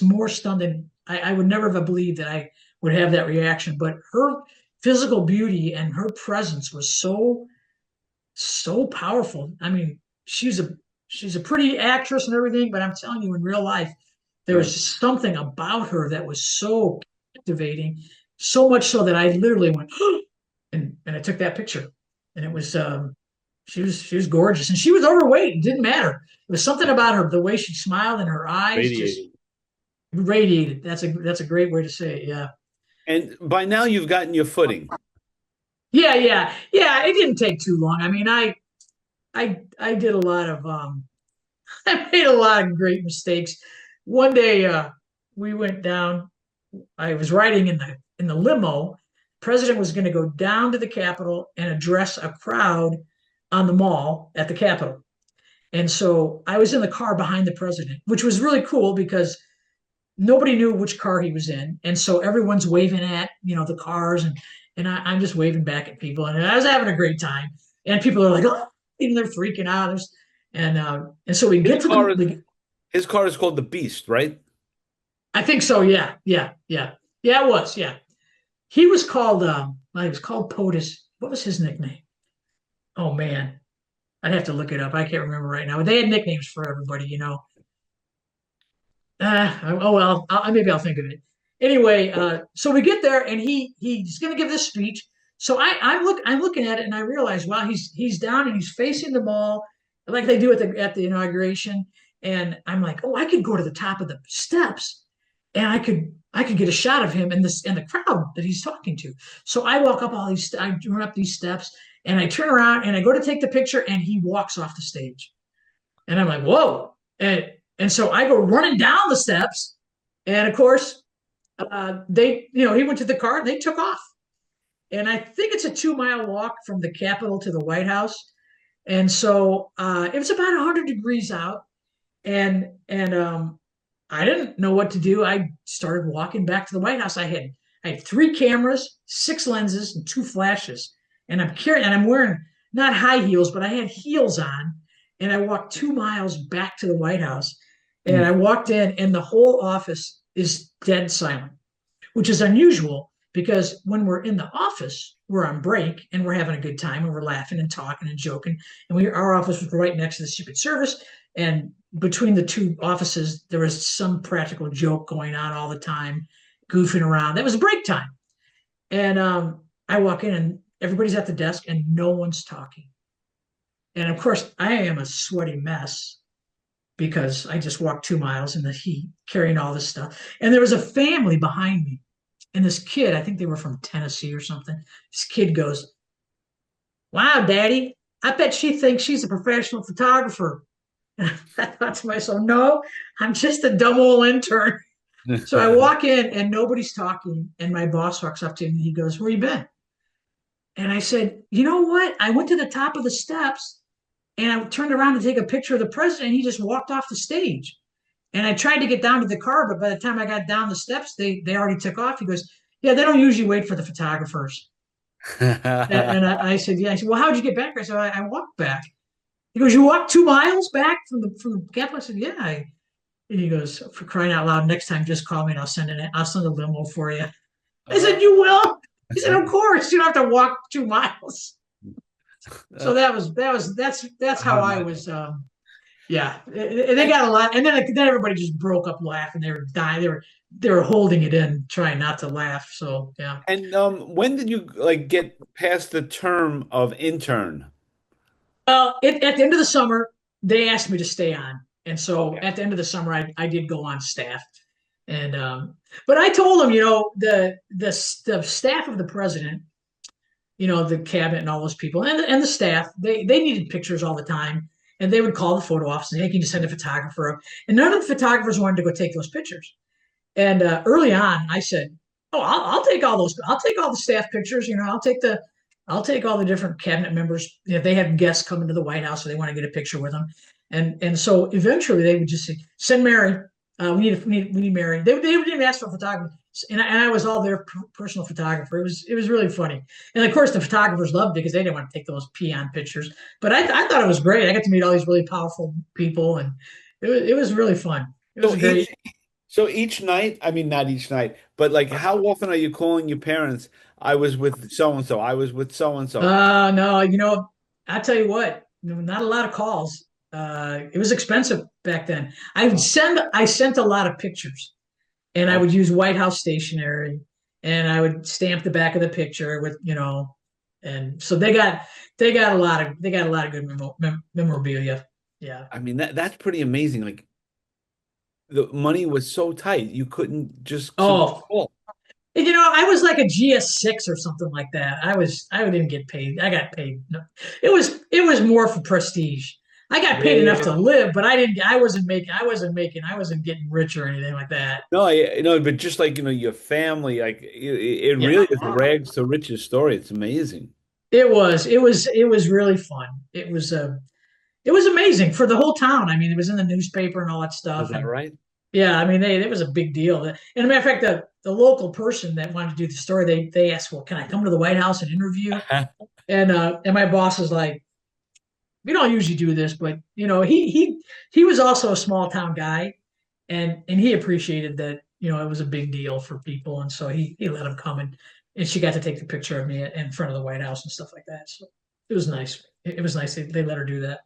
Speaker 2: more stunned than I would never have believed that I would have that reaction. But her physical beauty and her presence was so powerful. I mean, she's a pretty actress and everything, but I'm telling you, in real life, there
Speaker 1: Yeah.
Speaker 2: was just something about her that was so captivating, so much so that I literally went and I took that picture, and it was she was gorgeous, and she was overweight. It didn't matter. It was something about her, the way she smiled and her eyes just
Speaker 1: Radiating.
Speaker 2: radiated. That's a great way to say it. Yeah.
Speaker 1: And by now you've gotten your footing.
Speaker 2: Yeah, yeah, yeah. It didn't take too long. I mean, I did a lot of I made a lot of great mistakes. One day we went down. I was riding in the limo. President was going to go down to the Capitol and address a crowd on the mall at the Capitol. And so I was in the car behind the president, which was really cool because nobody knew which car he was in. And so everyone's waving at, the cars, and I'm just waving back at people. And I was having a great time. And people are like, oh, even they're freaking out. And so we
Speaker 1: His
Speaker 2: get to
Speaker 1: car is
Speaker 2: the
Speaker 1: his car is called the Beast, right?
Speaker 2: I think so. Yeah. Yeah. Yeah. Yeah, it was. Yeah. He was called, he was called POTUS. What was his nickname? Oh man, I'd have to look it up. I can't remember right now. But they had nicknames for everybody. Oh well, maybe I'll think of it. Anyway, so we get there, and he's going to give this speech. So I'm looking at it, and I realize, wow, he's down and he's facing the mall like they do at the inauguration. And I'm like, oh, I could go to the top of the steps, and I could get a shot of him and the crowd that he's talking to. So I run up these steps, and I turn around and I go to take the picture, and he walks off the stage. And I'm like, whoa. And so I go running down the steps. And of course, he went to the car and they took off. And I think it's a 2 mile walk from the Capitol to the White House. And so it was about 100 degrees out. And I didn't know what to do. I started walking back to the White House. I had 3 cameras, 6 lenses, and 2 flashes. And I'm wearing not high heels, but I had heels on. And I walked 2 miles back to the White House. And I
Speaker 1: Mm.
Speaker 2: walked in, and the whole office is dead silent, which is unusual because when we're in the office, we're on break and we're having a good time and we're laughing and talking and joking. And our office was right next to the Secret Service. And between the two offices, there was some practical joke going on all the time, goofing around. That was break time. And I walk in and everybody's at the desk and no one's talking. And of course, I am a sweaty mess because I just walked 2 miles in the heat carrying all this stuff. And there was a family behind me. And this kid, I think they were from Tennessee or something. This kid goes, "Wow, Daddy, I bet she thinks she's a professional photographer." And I thought to myself, no, I'm just a dumb old intern. So I walk in and nobody's talking. And my boss walks up to me and he goes, "Where you been?" And I said, "You know what? I went to the top of the steps and I turned around to take a picture of the president. And he just walked off the stage. And I tried to get down to the car, but by the time I got down the steps, they already took off." He goes, "Yeah, they don't usually wait for the photographers." And I said, "Yeah." I said, "Well, how'd you get back?" I said, I walked back." He goes, "You walked 2 miles back from the capital?" I said, "Yeah." And he goes, "For crying out loud, next time just call me and I'll send a limo for you." I said, "You will?" He said, "Of course. You don't have to walk 2 miles." So that's how I was. Yeah, they
Speaker 1: and
Speaker 2: got a lot, and then everybody just broke up laughing. They were dying. They were holding it in, trying not to laugh. So yeah.
Speaker 1: when did you like get past the term of intern?
Speaker 2: Well, at the end of the summer, they asked me to stay on, and so
Speaker 1: Okay.
Speaker 2: at the end of the summer, I did go on staff, and but I told them, the staff of the president, the cabinet and all those people, and the staff, they needed pictures all the time, and they would call the photo office and, "Hey, can you send a photographer?" And none of the photographers wanted to go take those pictures. And early on, I said, "Oh, I'll take all those. I'll take all the staff pictures. I'll take all the different cabinet members. If they had guests coming to the White House, so they want to get a picture with them." And so eventually they would just say, "Send Mary. We need Mary." They didn't ask for photography, and I was all their personal photographer. It was really funny, and of course the photographers loved it because they didn't want to take those peon pictures. But I thought it was great. I got to meet all these really powerful people, and it was really fun. It was
Speaker 1: So
Speaker 2: a great.
Speaker 1: each night, I mean not each night, but like how often are you calling your parents? I was with so and so. I was with so and so.
Speaker 2: No, I tell you what, not a lot of calls. It was expensive back then. I sent a lot of pictures, and I would use White House stationery, and I would stamp the back of the picture with. And so they got a lot of good memorabilia. Yeah.
Speaker 1: I mean that's pretty amazing. Like the money was so tight, you couldn't just
Speaker 2: Oh,
Speaker 1: call.
Speaker 2: I was like a GS6 or something like that. I didn't get paid. I got paid. No, it was more for prestige. I got paid enough to
Speaker 1: Yeah.
Speaker 2: live, but I wasn't getting rich or anything like that.
Speaker 1: No, but just like your family, like it
Speaker 2: Yeah.
Speaker 1: really is a rags to riches story. It's amazing.
Speaker 2: It was really fun. It was amazing for the whole town. I mean, it was in the newspaper and all that
Speaker 1: Was
Speaker 2: stuff.
Speaker 1: that
Speaker 2: And
Speaker 1: right?
Speaker 2: yeah, I mean, it was a big deal. And as a matter of fact, the local person that wanted to do the story, they asked, "Well, can I come to the White House and interview?" And my boss is like, "We don't usually do this, but he was also a small town guy, and he appreciated that it was a big deal for people, and so he let him come, and she got to take the picture of me in front of the White House and stuff like that. So it was nice. It was nice they let her do that.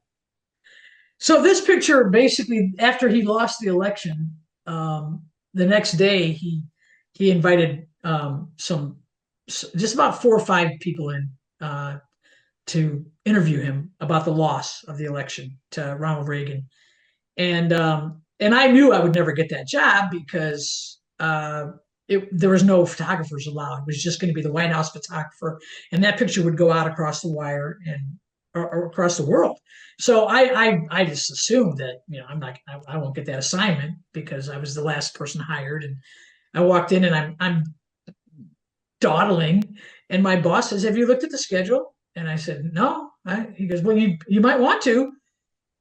Speaker 2: So this picture, basically, after he lost the election, the next day he invited some just about 4 or 5 people in to interview him about the loss of the election to Ronald Reagan. And I knew I would never get that job because there was no photographers allowed. It was just going to be the White House photographer, and that picture would go out across the wire and or across the world. So I just assumed that I'm not I won't get that assignment because I was the last person hired. And I walked in and I'm dawdling, and my boss says, "Have you looked at the schedule?" And I said, "No." He goes, "Well, you might want to."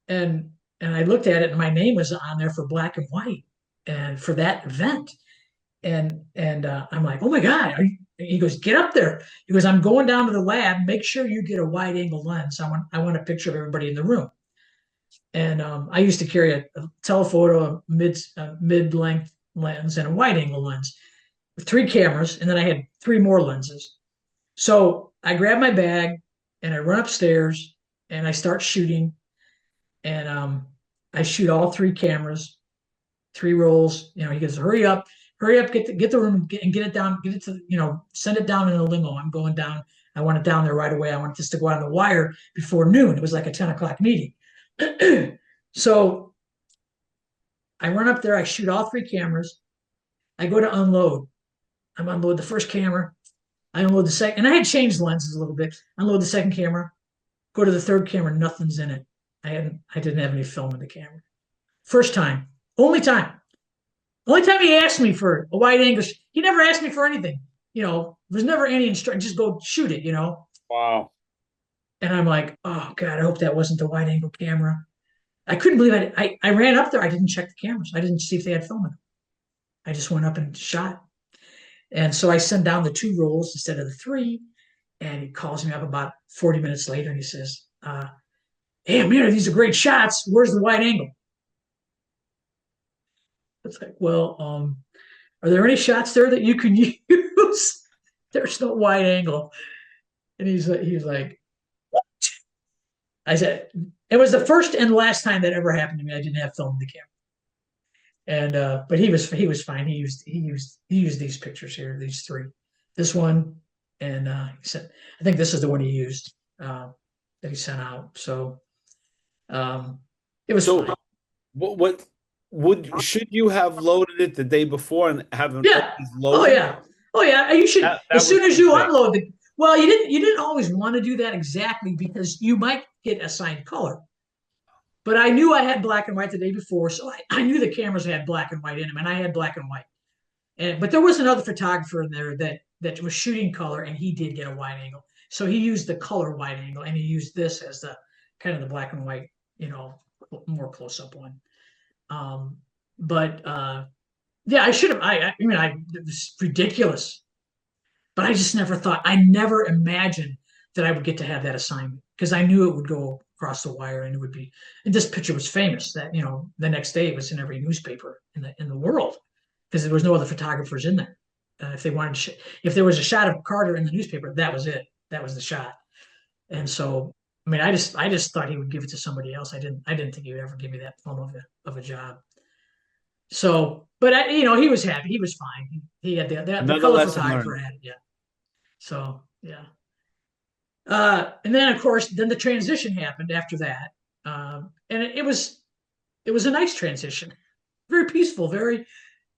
Speaker 2: And I looked at it, and my name was on there for black and white, and for that event. And I'm like, "Oh my God." He goes, "Get up there." He goes, "I'm going down to the lab. Make sure you get a wide angle lens. I want a picture of everybody in the room." And I used to carry a telephoto, mid length lens, and a wide angle lens with 3 cameras, and then I had 3 more lenses. So I grab my bag and I run upstairs and I start shooting. And I shoot all three cameras, three rolls. He goes, hurry up, get the room and get it down, get it to, send it down in a limo. I'm going down. I want it down there right away. I want this to go on the wire before noon. It was like a 10 o'clock meeting. So I run up there. I shoot all three cameras. I go to unload. I'm unload the first camera. I unload the second, and I had changed lenses a little bit. Unload the second camera. Go to the third camera. Nothing's in it. I didn't have any film in the camera. First time, only time. Only time he asked me for a wide angle, he never asked me for anything. There's never any instruction. Just go shoot it.
Speaker 1: Wow.
Speaker 2: And I'm like, oh God, I hope that wasn't the wide angle camera. I couldn't believe it. I ran up there. I didn't check the cameras. I didn't see if they had film in them. I just went up and shot. And so I sent down the two rolls instead of the three. And he calls me up about 40 minutes later and he says, hey, Amir, these are great shots. Where's the wide angle? It's like, well, are there any shots there that you can use? There's no wide angle. And he's like, what? I said, it was the first and last time that ever happened to me. I didn't have film in the camera. And but he was fine. He used these pictures here, these three. This one, and he said, I think this is the one he used that he sent out. So um, it was
Speaker 1: So
Speaker 2: fine.
Speaker 1: what would should you have loaded it the day before and have him
Speaker 2: Yeah.
Speaker 1: always
Speaker 2: Oh
Speaker 1: loaded?
Speaker 2: yeah. Oh yeah. You should,
Speaker 1: That
Speaker 2: as
Speaker 1: was
Speaker 2: soon
Speaker 1: the
Speaker 2: as you
Speaker 1: mistake.
Speaker 2: unload the. Well, you didn't always want to do that exactly because you might get assigned color. But I knew I had black and white the day before, so I knew the cameras had black and white in them, and I had black and white. But there was another photographer in there that was shooting color, and he did get a wide angle. So he used the color wide angle, and he used this as the kind of the black and white, more close up one. Um, but yeah, I should have. I mean, it was ridiculous, but I just never thought. I never imagined that I would get to have that assignment because I knew it would go across the wire, and it would be. And this picture was famous. That the next day it was in every newspaper in the world because there was no other photographers in there. If they wanted, if there was a shot of Carter in the newspaper, that was it. That was the shot. And so, I mean, I just thought he would give it to somebody else. I didn't think he would ever give me that form of a job. So, but he was happy. He was fine. He had the
Speaker 1: Another
Speaker 2: color
Speaker 1: lesson
Speaker 2: photographer
Speaker 1: learned.
Speaker 2: had it. Yeah. So yeah. And then of course, then the transition happened after that, and it was a nice transition, very peaceful, very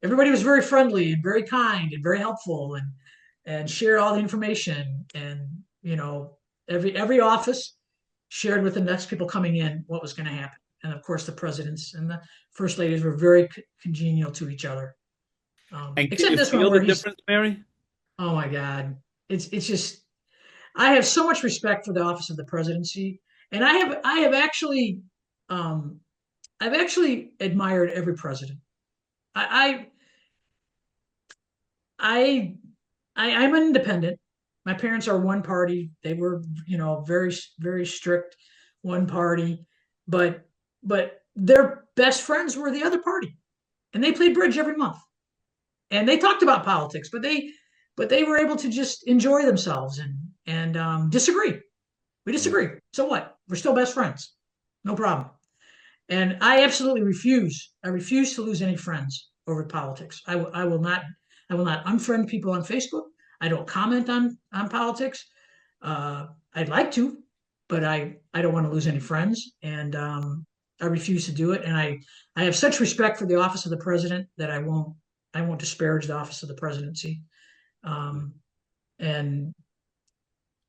Speaker 2: everybody was very friendly and very kind and very helpful and shared all the information and every office shared with the next people coming in what was going to happen. And of course, the presidents and the first ladies were very congenial to each other,
Speaker 1: And can
Speaker 2: except
Speaker 1: you
Speaker 2: this one
Speaker 1: feel the
Speaker 2: where he's,
Speaker 1: difference, Mary?
Speaker 2: oh my God, it's just I have so much respect for the office of the presidency, and I have actually um, I've actually admired every president. I I I'm an independent. My parents are one party. They were, very very strict one party, but their best friends were the other party, and they played bridge every month, and they talked about politics, but they were able to just enjoy themselves and disagree. We
Speaker 1: Yeah.
Speaker 2: disagree. So what? We're still best friends. No problem. And I absolutely refuse. I refuse to lose any friends over politics. I will not. I will not unfriend people on Facebook. I don't comment on politics. I'd like to, but I don't want to lose any friends, and I refuse to do it. And I have such respect for the office of the president that I won't disparage the office of the presidency. Um, and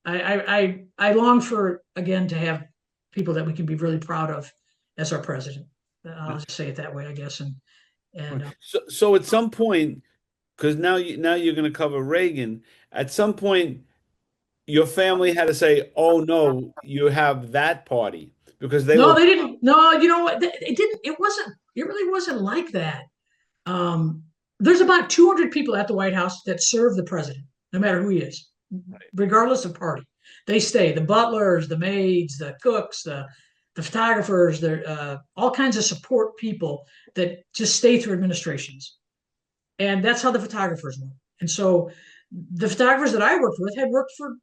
Speaker 2: I long for again to have people that we can be really proud of as our president. I'll just say it that way, I guess. And
Speaker 1: So at some point, because now you're going to cover Reagan. At some point, your family had to say, "Oh no, you have that party," because they
Speaker 2: no,
Speaker 1: were
Speaker 2: they didn't. No, you know what? It didn't. It wasn't. It really wasn't like that. Um, there's about 200 people at the White House that serve the president, no matter who he is, regardless of party. They stay. The butlers, the maids, the cooks, the photographers, the all kinds of support people that just stay through administrations. And that's how the photographers work. And so the photographers that I worked with had worked for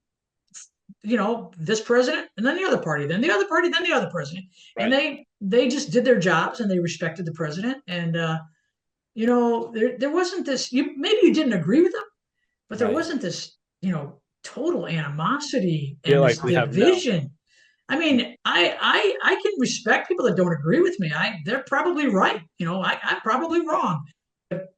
Speaker 2: this president and then the other party, then the other party, then the other president. And
Speaker 1: right.
Speaker 2: they just did their jobs and they respected the president. And there wasn't this. Maybe you didn't agree with them, but there
Speaker 1: Right.
Speaker 2: wasn't this total animosity
Speaker 1: Yeah,
Speaker 2: and this
Speaker 1: like we have now.
Speaker 2: division. I mean, I can respect people that don't agree with me. They're probably right. I'm probably wrong,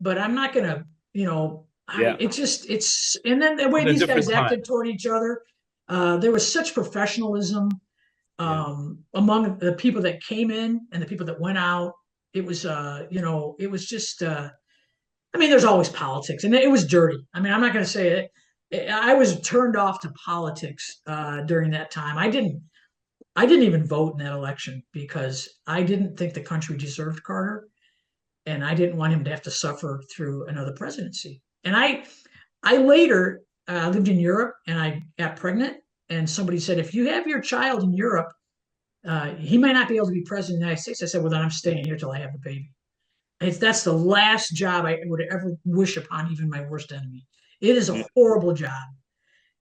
Speaker 2: but I'm not gonna,
Speaker 1: Yeah.
Speaker 2: it's and then the way
Speaker 1: In a
Speaker 2: these
Speaker 1: different
Speaker 2: guys
Speaker 1: time.
Speaker 2: acted toward each other, there was such professionalism
Speaker 1: Yeah.
Speaker 2: among the people that came in and the people that went out. It was, it was just, I mean, there's always politics, and it was dirty. I mean, I'm not going to say it. I was turned off to politics during that time. I didn't even vote in that election because I didn't think the country deserved Carter, and I didn't want him to have to suffer through another presidency. And I later lived in Europe, and I got pregnant, and somebody said, if you have your child in Europe, he might not be able to be president of the United States. I said, well, then I'm staying here till I have the baby. That's the last job I would ever wish upon even my worst enemy. It is a
Speaker 1: Yeah.
Speaker 2: horrible job.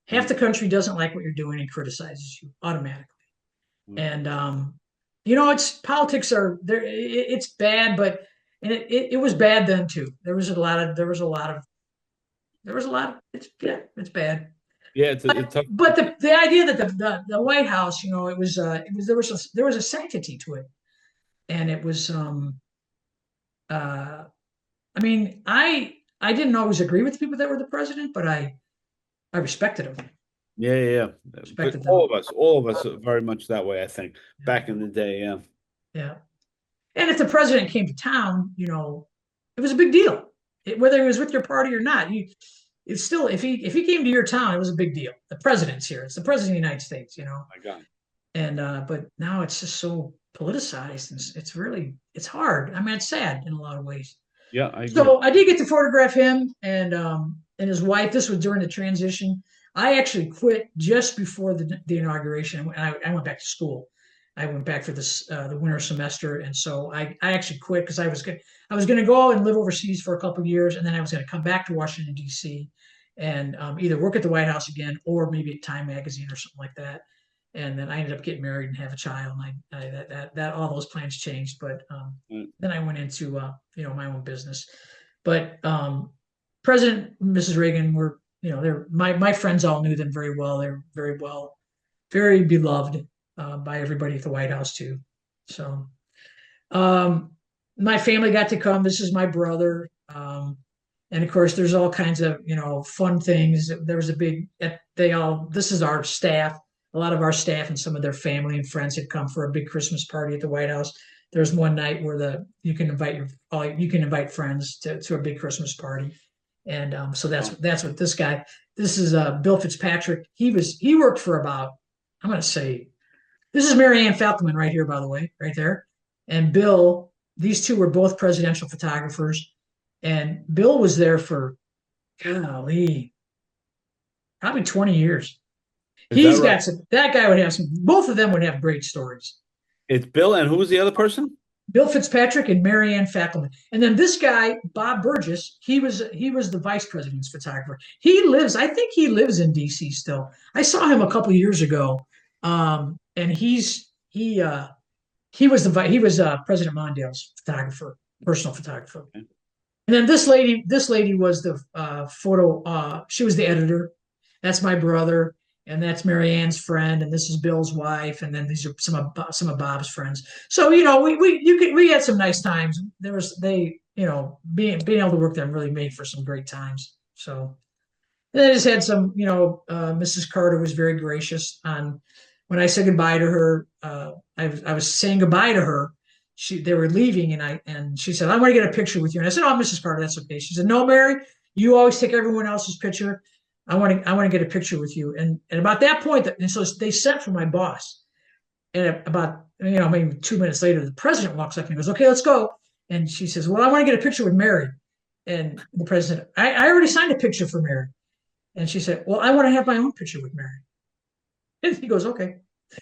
Speaker 2: Half
Speaker 1: Mm,
Speaker 2: the country doesn't like what you're doing and criticizes you automatically.
Speaker 1: mm.
Speaker 2: And it's politics are there. It's bad, but and it was bad then too. There was a lot of it's yeah, it's bad.
Speaker 1: Yeah, it's tough.
Speaker 2: But the idea that the White House, it was there was a sanctity to it, and it was uh I mean, I didn't always agree with the people that were the president, but I respected them.
Speaker 1: Yeah, yeah, yeah. But
Speaker 2: Respected them.
Speaker 1: all of us are very much that way, I think. Back in the day, yeah.
Speaker 2: Yeah. And if the president came to town, it was a big deal. Whether he was with your party or not, it's still if he came to your town, it was a big deal. The president's here. It's the president of the United States.
Speaker 1: My God.
Speaker 2: And but now it's just so politicized, and it's hard. I mean, it's sad in a lot of ways.
Speaker 1: Yeah, I agree.
Speaker 2: So I did get to photograph him and his wife. This was during the transition. I actually quit just before the inauguration. I went back to school. I went back for the winter semester, and so I actually quit because I was going to go and live overseas for a couple of years, and then I was going to come back to Washington D.C. and either work at the White House again or maybe at Time Magazine or something like that. And then I ended up getting married and have a child, and that all those plans changed. But
Speaker 1: Mm,
Speaker 2: then I went into my own business. But President and Mrs. Reagan were they're my friends all knew them very well. They're very beloved by everybody at the White House too. So um, my family got to come. This is my brother. And of course, there's all kinds of fun things. There was a big. This is our staff. A lot of our staff and some of their family and friends had come for a big Christmas party at the White House. There's one night where you can invite friends to a big Christmas party, and so
Speaker 1: well,
Speaker 2: that's what this guy. This is Bill Fitzpatrick. He worked for about, I'm going to say, this is Mary Ann Falkman right here, by the way, right there, and Bill. These two were both presidential photographers, and Bill was there for, golly, probably 20 years.
Speaker 1: is that
Speaker 2: He's
Speaker 1: right?
Speaker 2: got that guy would have both of them would have great stories.
Speaker 1: It's Bill, and who was the other person?
Speaker 2: Bill Fitzpatrick and Mary Ann Fackelman. And then this guy, Bob Burgess, he was the vice president's photographer. I think he lives in DC still. I saw him a couple of years ago. And he was President Mondale's photographer, personal photographer.
Speaker 1: Okay.
Speaker 2: And then this lady was the photo. She was the editor. That's my brother, and that's Mary Ann's friend, and this is Bill's wife, and then these are some of Bob's friends. So we had some nice times. Being able to work there really made for some great times. So and I just had some, Mrs. Carter was very gracious on when I said goodbye to her. I was saying goodbye to her. They were leaving, and she said, "I want to get a picture with you." And I said, "Oh, Mrs. Carter, that's okay." She said, "No, Mary, you always take everyone else's picture. I want to get a picture with you." And about that point, and so they sent for my boss. And about maybe 2 minutes later, the president walks up and goes, "Okay, let's go." And she says, "Well, I want to get a picture with Mary." And the president, I already signed a picture for Mary. And she said, "Well, I want to have my own picture with Mary." And he goes, "Okay."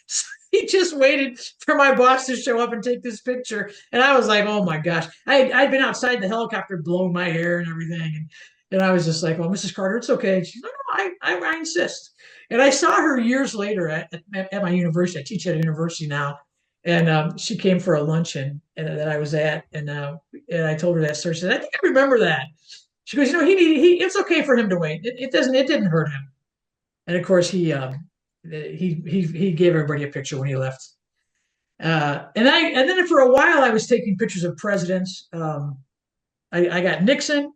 Speaker 2: So he just waited for my boss to show up and take this picture. And I was like, oh my gosh. I'd been outside the helicopter blowing my hair and everything. And I was just like, "Well, Mrs. Carter, it's okay." And she's like, "No, I insist." And I saw her years later at my university. I teach at a university now. And she came for a luncheon that I was at, and I told her that story. She said, "I think I remember that." She goes, he it's okay for him to wait. It didn't hurt him. And of course, he gave everybody a picture when he left. And then for a while, I was taking pictures of presidents. I got Nixon.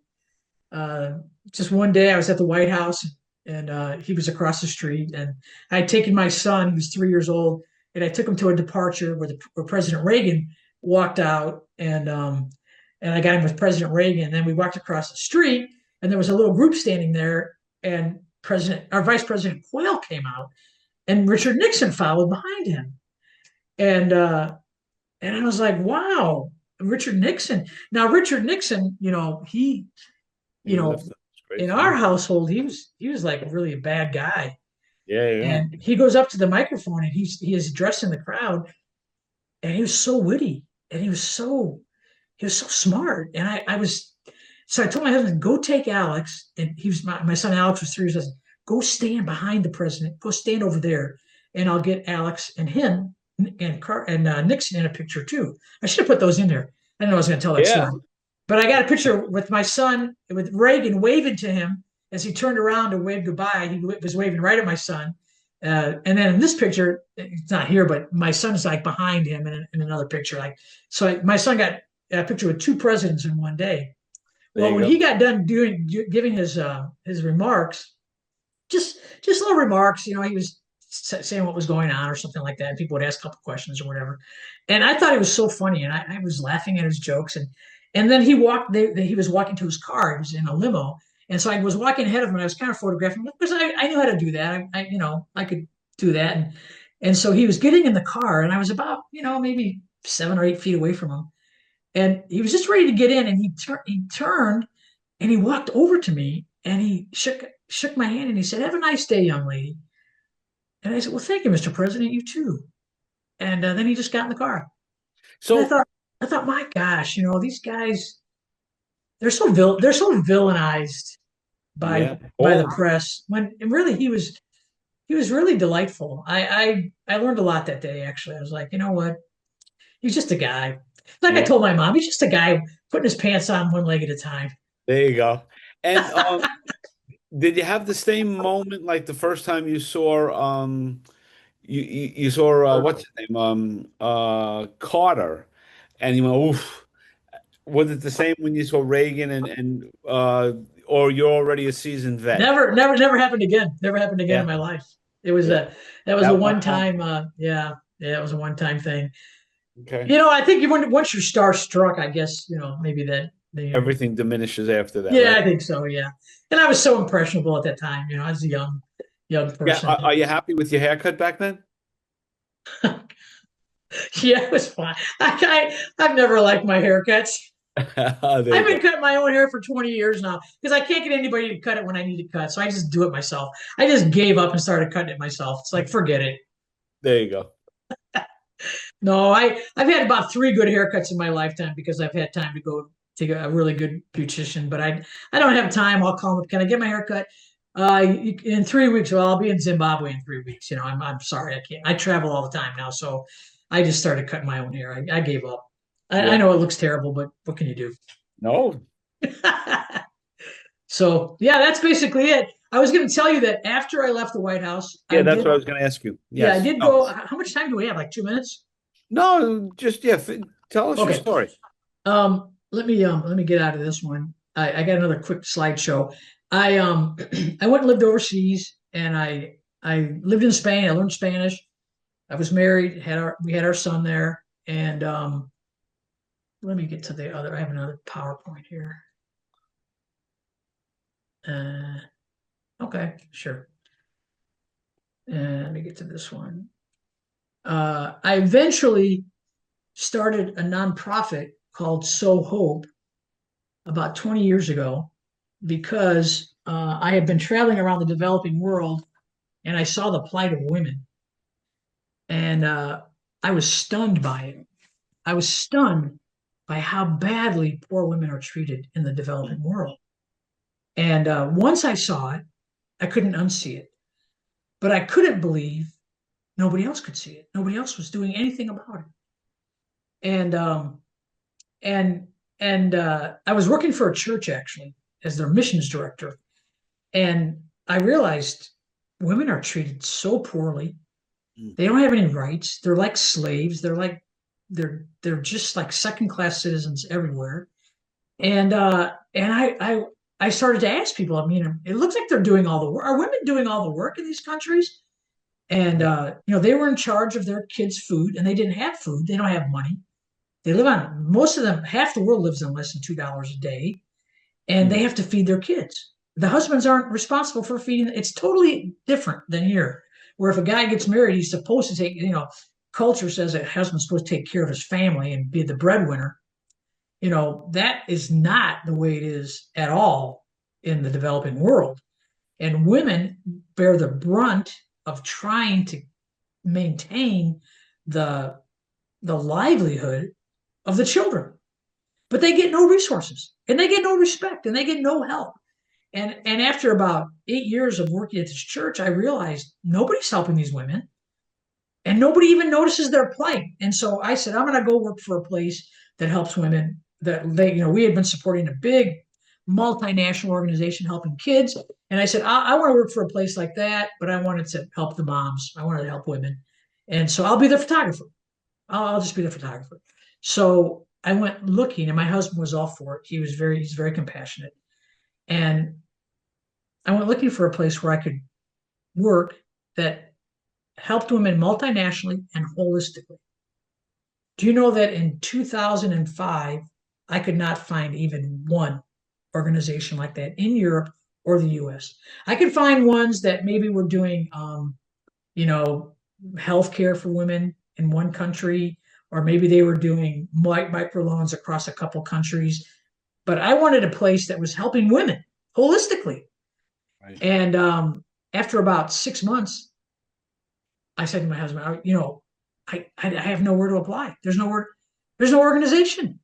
Speaker 2: Uh, just one day, I was at the White House, and he was across the street, and I had taken my son, he was 3 years old, and I took him to a departure where President Reagan walked out, and I got him with President Reagan. And then we walked across the street, and there was a little group standing there, and our Vice President Quayle came out, and Richard Nixon followed behind him, and and I was like, wow, Richard Nixon. Now, Richard Nixon, you
Speaker 1: He
Speaker 2: know,
Speaker 1: left. That's
Speaker 2: in
Speaker 1: crazy.
Speaker 2: our
Speaker 1: Yeah.
Speaker 2: household, he was like really a bad guy.
Speaker 1: Yeah. Yeah.
Speaker 2: And he goes up to the microphone and he is addressing the crowd, and he was so witty, and he was so smart. And I told my husband, go take Alex, and my son Alex was 3 years old. Go stand behind the president. Go stand over there, and I'll get Alex and him and Nixon in a picture too. I should have put those in there. I didn't know I was going to tell that
Speaker 1: Yeah.
Speaker 2: story, but I got a picture with my son with Reagan waving to him as he turned around to wave goodbye. He was waving right at my son. And then in this picture, it's not here, but my son's like behind him in another picture. My son got a picture with two presidents in one day.
Speaker 1: There
Speaker 2: Well,
Speaker 1: you
Speaker 2: when
Speaker 1: go.
Speaker 2: he got done giving his remarks, just little remarks, he was saying what was going on or something like that. And people would ask a couple questions or whatever. And I thought it was so funny, and I was laughing at his jokes. And then he was walking to his car. He was in a limo, and so I was walking ahead of him, and I was kind of photographing him because I knew how to do that. I could do that. And so he was getting in the car, and I was about maybe 7 or 8 feet away from him, and he was just ready to get in, and he turned and he walked over to me, and he shook my hand, and he said, "Have a nice day, young lady." And I said, "Well, thank you, Mr. President. You too." And then he just got in the car. And
Speaker 1: So
Speaker 2: I thought, my gosh, these guys, they're so villainized
Speaker 1: yeah,
Speaker 2: by
Speaker 1: all
Speaker 2: the
Speaker 1: of them.
Speaker 2: press. When and really he was really delightful. I learned a lot that day. Actually, I was like, you know what? He's just a guy. Like I
Speaker 1: Yeah.
Speaker 2: told my mom, he's just a guy putting his pants on one leg at a time.
Speaker 1: There you go. And did you have the same moment like the first time you saw you saw what's his name Carter, and you went oof. Was it the same when you saw Reagan and or you're already a seasoned vet?
Speaker 2: Never happened again. Never happened again in
Speaker 1: Yeah.
Speaker 2: my life. It was
Speaker 1: Yeah.
Speaker 2: a that was a
Speaker 1: That one
Speaker 2: one time.
Speaker 1: moment.
Speaker 2: Yeah, it was a one time thing.
Speaker 1: Okay.
Speaker 2: I think once you're starstruck, I guess maybe that.
Speaker 1: Everything diminishes after that,
Speaker 2: Yeah,
Speaker 1: right?
Speaker 2: I think so. Yeah, and I was so impressionable at that time. I was a young
Speaker 1: Yeah.
Speaker 2: person.
Speaker 1: Are you happy with your haircut back then?
Speaker 2: Yeah, it was fine. I've never liked my haircuts.
Speaker 1: There
Speaker 2: I've
Speaker 1: you
Speaker 2: been
Speaker 1: go.
Speaker 2: cutting my own hair for 20 years now because I can't get anybody to cut it when I need to cut. So I just do it myself. I just gave up and started cutting it myself. It's like, forget it.
Speaker 1: There you go.
Speaker 2: No, I've had about three good haircuts in my lifetime because I've had time to go to a really good beautician. But I don't have time. I'll call them. Can I get my haircut? In 3 weeks. Well, I'll be in Zimbabwe in 3 weeks. I'm sorry, I can't. I travel all the time now, so I just started cutting my own hair. I gave up. I
Speaker 1: Yeah.
Speaker 2: know it looks terrible, but what can you do?
Speaker 1: No.
Speaker 2: So yeah, that's basically it. I was going to tell you that after I left the White House,
Speaker 1: Yeah, that's what I was going to ask you.
Speaker 2: yeah, I
Speaker 1: Yes.
Speaker 2: did
Speaker 1: No.
Speaker 2: go. How much time do we have? Like 2 minutes?
Speaker 1: No, just yeah, tell us your
Speaker 2: Okay.
Speaker 1: story.
Speaker 2: Let me get out of this one. I got another quick slideshow. I went and lived overseas, and I lived in Spain. I learned Spanish. I was married. We had our son there, and let me get to the other. I have another PowerPoint here. Uh, okay, sure. Let me get to this one. I eventually started a nonprofit called So Hope about 20 years ago because I had been traveling around the developing world, and I saw the plight of women. And I was stunned by it. I was stunned by how badly poor women are treated in the developing world. And once I saw it, I couldn't unsee it. But I couldn't believe nobody else could see it. Nobody else was doing anything about it. and and I was working for a church actually as their missions director, and I realized women are treated so poorly.
Speaker 1: Mm.
Speaker 2: They don't have any rights. They're like slaves. They're just like second class citizens everywhere. And I started to ask people. I mean, it looks like they're doing all the work. Are women doing all the work in these countries? And
Speaker 1: Right.
Speaker 2: they were in charge of their kids' food, and they didn't have food. They don't have money. They live on most of them. Half the world lives on less than $2 a day, and they
Speaker 1: Mm.
Speaker 2: have to feed their kids. The husbands aren't responsible for feeding. It's totally different than here, where if a guy gets married, he's supposed to take. Culture says that a husband's supposed to take care of his family and be the breadwinner. That is not the way it is at all in the developing world. And women bear the brunt of trying to maintain the the livelihood of the children. But they get no resources and they get no respect and they get no help. And after about 8 years of working at this church, I realized nobody's helping these women and nobody even notices their plight. And so I said, I'm going to go work for a place that helps women. We had been supporting a big multinational organization helping kids. And I said, I want to work for a place like that, but I wanted to help the moms. I wanted to help women. And so I'll be the photographer. I'll just be the photographer. So I went looking, and my husband was all for it. He's very compassionate. And I went looking for a place where I could work that helped women multinationally and holistically. Do you know that in 2005, I could not find even one organization like that in Europe or the US? I could find ones that maybe were doing, you know, healthcare for women in one country, or maybe they were doing microloans across a couple countries. But I wanted a place that was helping women holistically.
Speaker 1: Right.
Speaker 2: And after about 6 months, I said to my husband, I have nowhere to apply. There's no organization.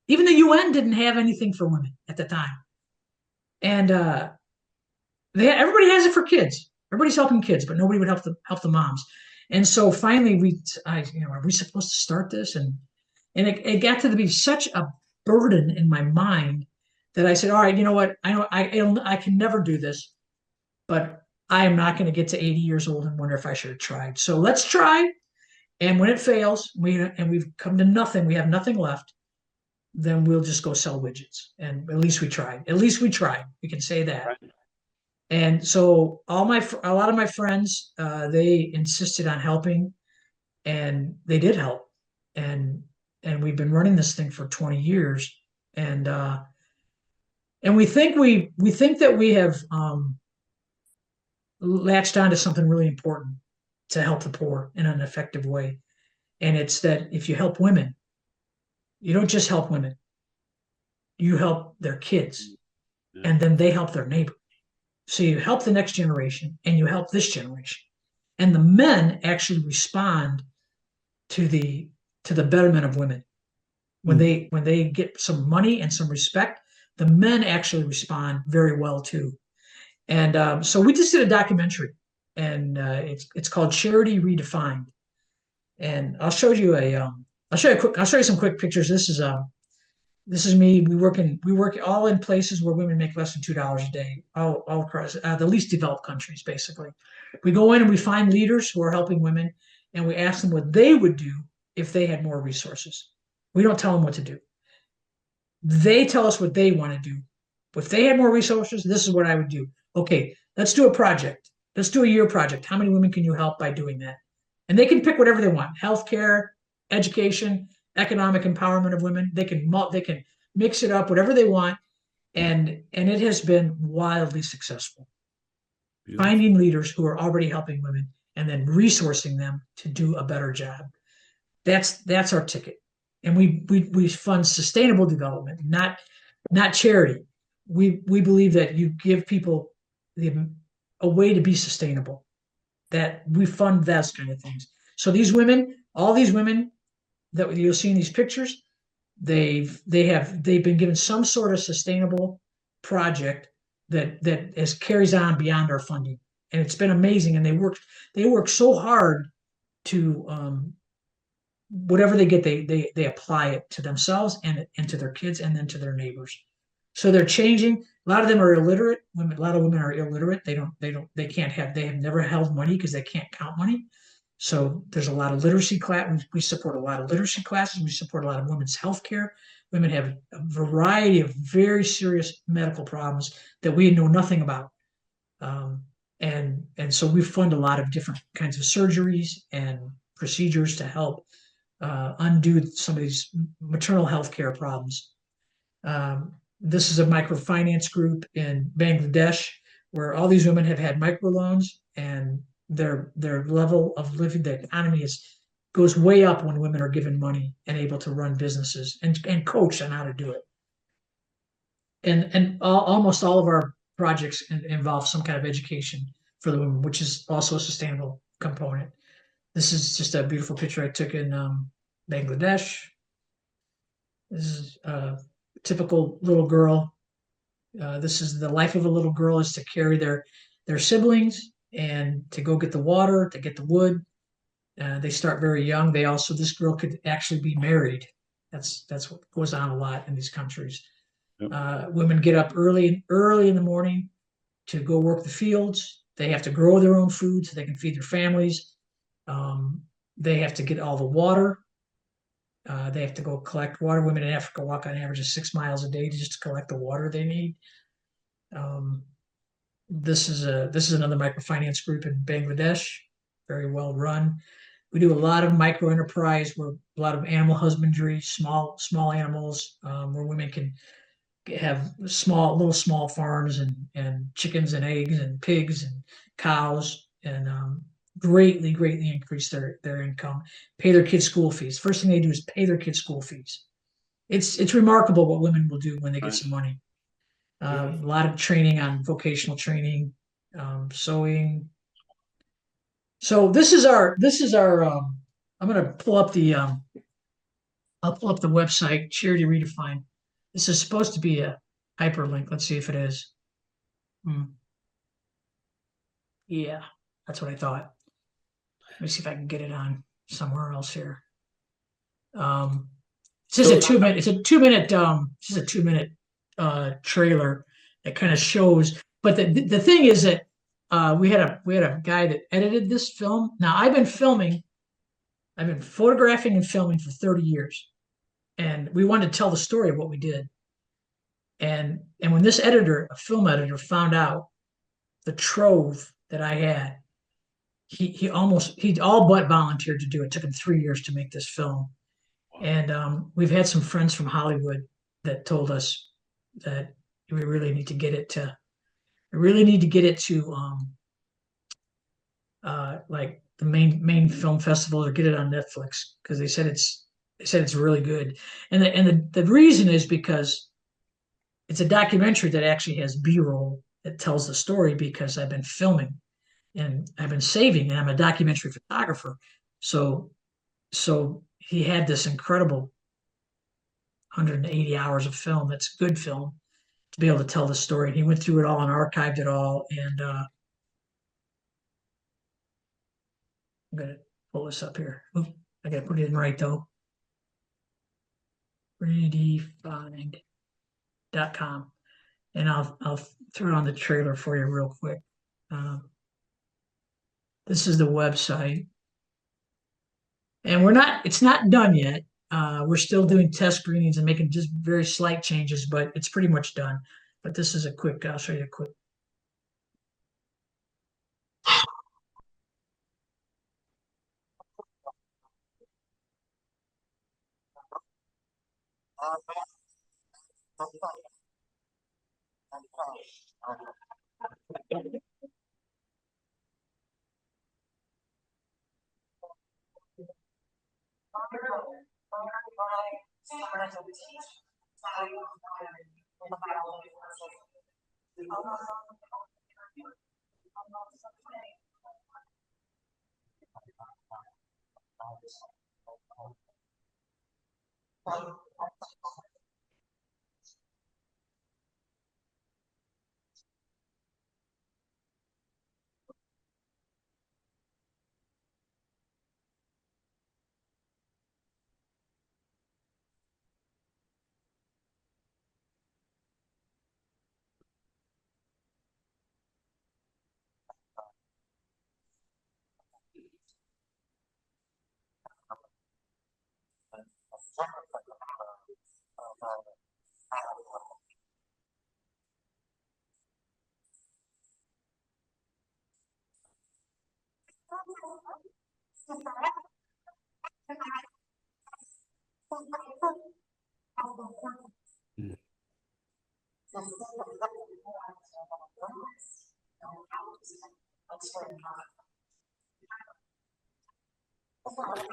Speaker 2: Even the UN didn't have anything for women at the time. And everybody has it for kids. Everybody's helping kids, but nobody would help the moms. And so finally, are we supposed to start this? And it got to be such a burden in my mind that I said, all right, you know what? I know I can never do this, but I am not going to get to 80 years old and wonder if I should have tried. So let's try. And when it fails, we've come to nothing, we have nothing left, then we'll just go sell widgets. And at least we tried. At least we tried. We can say that.
Speaker 1: Right.
Speaker 2: And so a lot of my friends, they insisted on helping, and they did help. And and we've been running this thing for 20 years. And we think that we have latched onto something really important to help the poor in an effective way. And it's that if you help women, you don't just help women, you help their kids,
Speaker 1: Yeah.
Speaker 2: and then they help their neighbor. So you help the next generation and you help this generation. And the men actually respond to the betterment of women. When
Speaker 1: Mm.
Speaker 2: they get some money and some respect, the men actually respond very well too. And so we just did a documentary, and it's called Charity Redefined. And I'll show you some quick pictures. This is me. We work all in places where women make less than $2 a day, all across the least developed countries, basically. We go in and we find leaders who are helping women, and we ask them what they would do if they had more resources. We don't tell them what to do. They tell us what they want to do. If they had more resources, this is what I would do. Okay, let's do a project. Let's do a year project. How many women can you help by doing that? And they can pick whatever they want: healthcare, education, economic empowerment of women. They can mix it up, whatever they want, and it has been wildly successful.
Speaker 1: Beautiful.
Speaker 2: Finding leaders who are already helping women and then resourcing them to do a better job. That's our ticket. And we fund sustainable development, not charity. We believe that you give people a way to be sustainable, that we fund those kind of things. So all these women that you'll see in these pictures, they've been given some sort of sustainable project that is carries on beyond our funding, and it's been amazing. And they work so hard to whatever they get, they apply it to themselves and to their kids and then to their neighbors. So they're changing. A lot of them are illiterate. Women, a lot of women are illiterate. They can't have, they have never held money because they can't count money. So there's a lot of literacy class. We support a lot of literacy classes. We support a lot of women's health care. Women have a variety of very serious medical problems that we know nothing about. Um, and so we fund a lot of different kinds of surgeries and procedures to help undo some of these maternal health care problems. This is a microfinance group in Bangladesh where all these women have had microloans and their level of living, the economy is goes way up when women are given money and able to run businesses and coach on how to do it. Almost all of our projects involve some kind of education for the women, which is also a sustainable component. This is just a beautiful picture I took in Bangladesh. This is a typical little girl. This is the life of a little girl is to carry their siblings and to go get the water, to get the wood. They start very young. They also this girl could actually be married. That's what goes on a lot in these countries.
Speaker 1: Yep.
Speaker 2: Women get up early in the morning to go work the fields. They have to grow their own food so they can feed their families. Um, they have to get all the water. They have to go collect water. Women in Africa walk on average of 6 miles a day to just collect the water they need. Um, this is another microfinance group in Bangladesh, very well run. We do a lot of micro enterprise, where a lot of animal husbandry, small animals, where women can have small farms and chickens and eggs and pigs and cows and greatly increase their income, pay their kids school fees. First thing they do is pay their kids school fees. It's remarkable what women will do when they get some
Speaker 1: Nice.
Speaker 2: money. A
Speaker 1: Beautiful.
Speaker 2: lot of training on vocational training, sewing. So this is our. I'm gonna pull up the I'll pull up the website Charity Redefined. This is supposed to be a hyperlink. Let's see if it is. Hmm. Yeah, that's what I thought. Let me see if I can get it on somewhere else here. Um, it's just a
Speaker 1: So
Speaker 2: 2 minute. It's a 2 minute. It's just a 2 minute trailer that kind of shows. But the thing is that we had a guy that edited this film. Now I've been filming. I've been photographing and filming for 30 years, and we wanted to tell the story of what we did. And when this editor, a film editor, found out the trove that I had, he all but volunteered to do it. It took him 3 years to make this film. And we've had some friends from Hollywood that told us that we really need to get it to we really need to get it to like the main film festival or get it on Netflix because they said it's really good. And the reason is because it's a documentary that actually has B-roll that tells the story because I've been filming and I've been saving and I'm a documentary photographer. So so he had this incredible 180 hours of film. That's good film to be able to tell the story. And he went through it all and archived it all. And I'm gonna pull this up here. Oop, I gotta put it in right though. Redefined.com. And I'll throw on the trailer for you real quick. Um, this is the website. And it's not done yet. We're still doing test screenings and making just very slight changes, but it's pretty much done. But this is I'll show you a quick.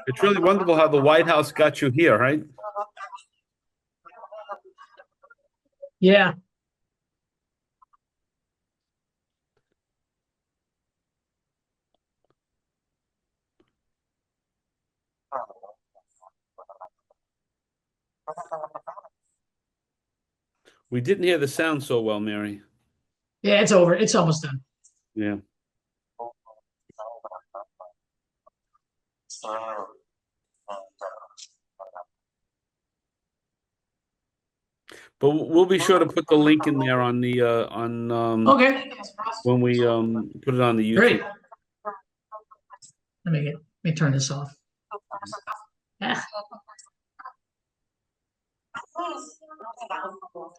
Speaker 1: It's really wonderful how the White House got you here, right?
Speaker 2: Yeah.
Speaker 1: We didn't hear the sound so well, Mary.
Speaker 2: Yeah, it's over. It's almost done.
Speaker 1: Yeah. But we'll be sure to put the link in there on the on
Speaker 2: Okay.
Speaker 1: when we put it on the
Speaker 2: Great.
Speaker 1: YouTube.
Speaker 2: Let me turn this off. Ah,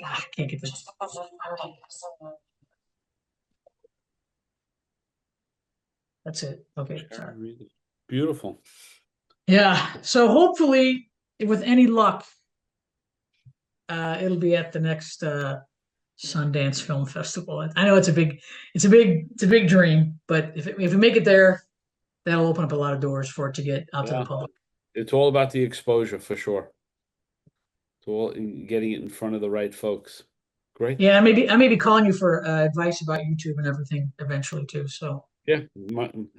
Speaker 2: I can't get this. That's it. Okay. Sorry.
Speaker 1: Beautiful.
Speaker 2: Yeah. So hopefully, with any luck, it'll be at the next Sundance Film Festival. I know it's a big dream, but if we make it there, that'll open up a lot of doors for it to get out to the
Speaker 1: Yeah.
Speaker 2: public.
Speaker 1: It's all about the exposure for sure. It's all in getting it in front of the right folks. Great.
Speaker 2: Yeah, I may be calling you for advice about YouTube and everything eventually too. So,
Speaker 1: Yeah,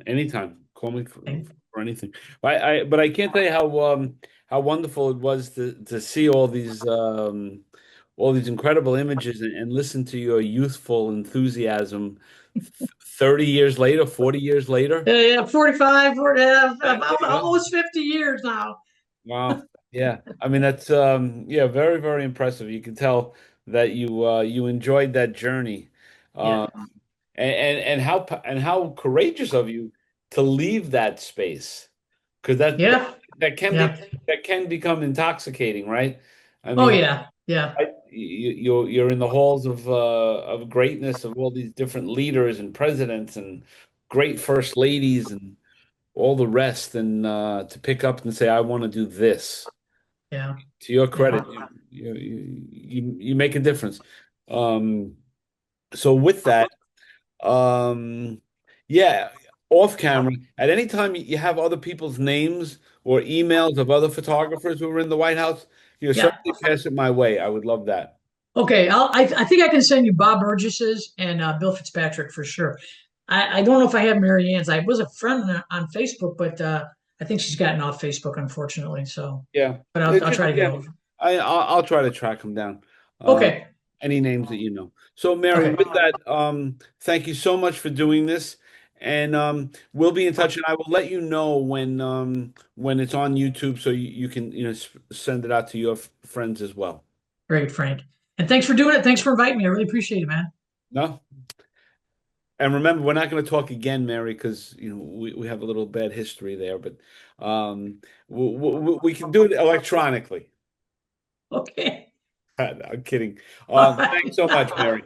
Speaker 1: anytime. Call me
Speaker 2: thank-
Speaker 1: for anything. But I can't tell you how wonderful it was to see all these incredible images and listen to your youthful enthusiasm 30 years later, 40 years later.
Speaker 2: yeah, 45, 40,
Speaker 1: Yeah, there
Speaker 2: about
Speaker 1: you go.
Speaker 2: almost 50 years now.
Speaker 1: Wow. Yeah. I mean that's yeah, very, very impressive. You can tell that you enjoyed that journey.
Speaker 2: Yeah,
Speaker 1: Um and how courageous of you to leave that space because
Speaker 2: yeah,
Speaker 1: that can be
Speaker 2: yeah.
Speaker 1: that can become intoxicating, right? I
Speaker 2: Oh
Speaker 1: mean,
Speaker 2: yeah, yeah,
Speaker 1: you're in the halls of greatness of all these different leaders and presidents and great first ladies and all the rest, and to pick up and say, "I want to do this."
Speaker 2: yeah,
Speaker 1: To your
Speaker 2: yeah,
Speaker 1: credit, you make a difference. Um, so with that. Yeah, off camera. At any time you have other people's names or emails of other photographers who were in the White House,
Speaker 2: yeah.
Speaker 1: certainly pass it my way. I would love that.
Speaker 2: Okay, I think I can send you Bob Burgess's and Bill Fitzpatrick for sure. I don't know if I have Mary Ann's. I was a friend on Facebook, but I think she's gotten off Facebook, unfortunately. So,
Speaker 1: Yeah,
Speaker 2: but I'll try to get
Speaker 1: yeah.
Speaker 2: over.
Speaker 1: I'll try to track them down. Uh,
Speaker 2: Okay,
Speaker 1: any names that you know. So, Mary,
Speaker 2: okay,
Speaker 1: with that, thank you so much for doing this, and we'll be in touch. And I will let you know when it's on YouTube, so you can send it out to your friends as well.
Speaker 2: great, Frank. And thanks for doing it. Thanks for inviting me. I really appreciate it, man.
Speaker 1: No. And remember, we're not going to talk again, Mary, because we have a little bad history there. But we can do it electronically.
Speaker 2: Okay.
Speaker 1: I'm kidding.
Speaker 2: All
Speaker 1: Thanks so
Speaker 2: right.
Speaker 1: much, Mary.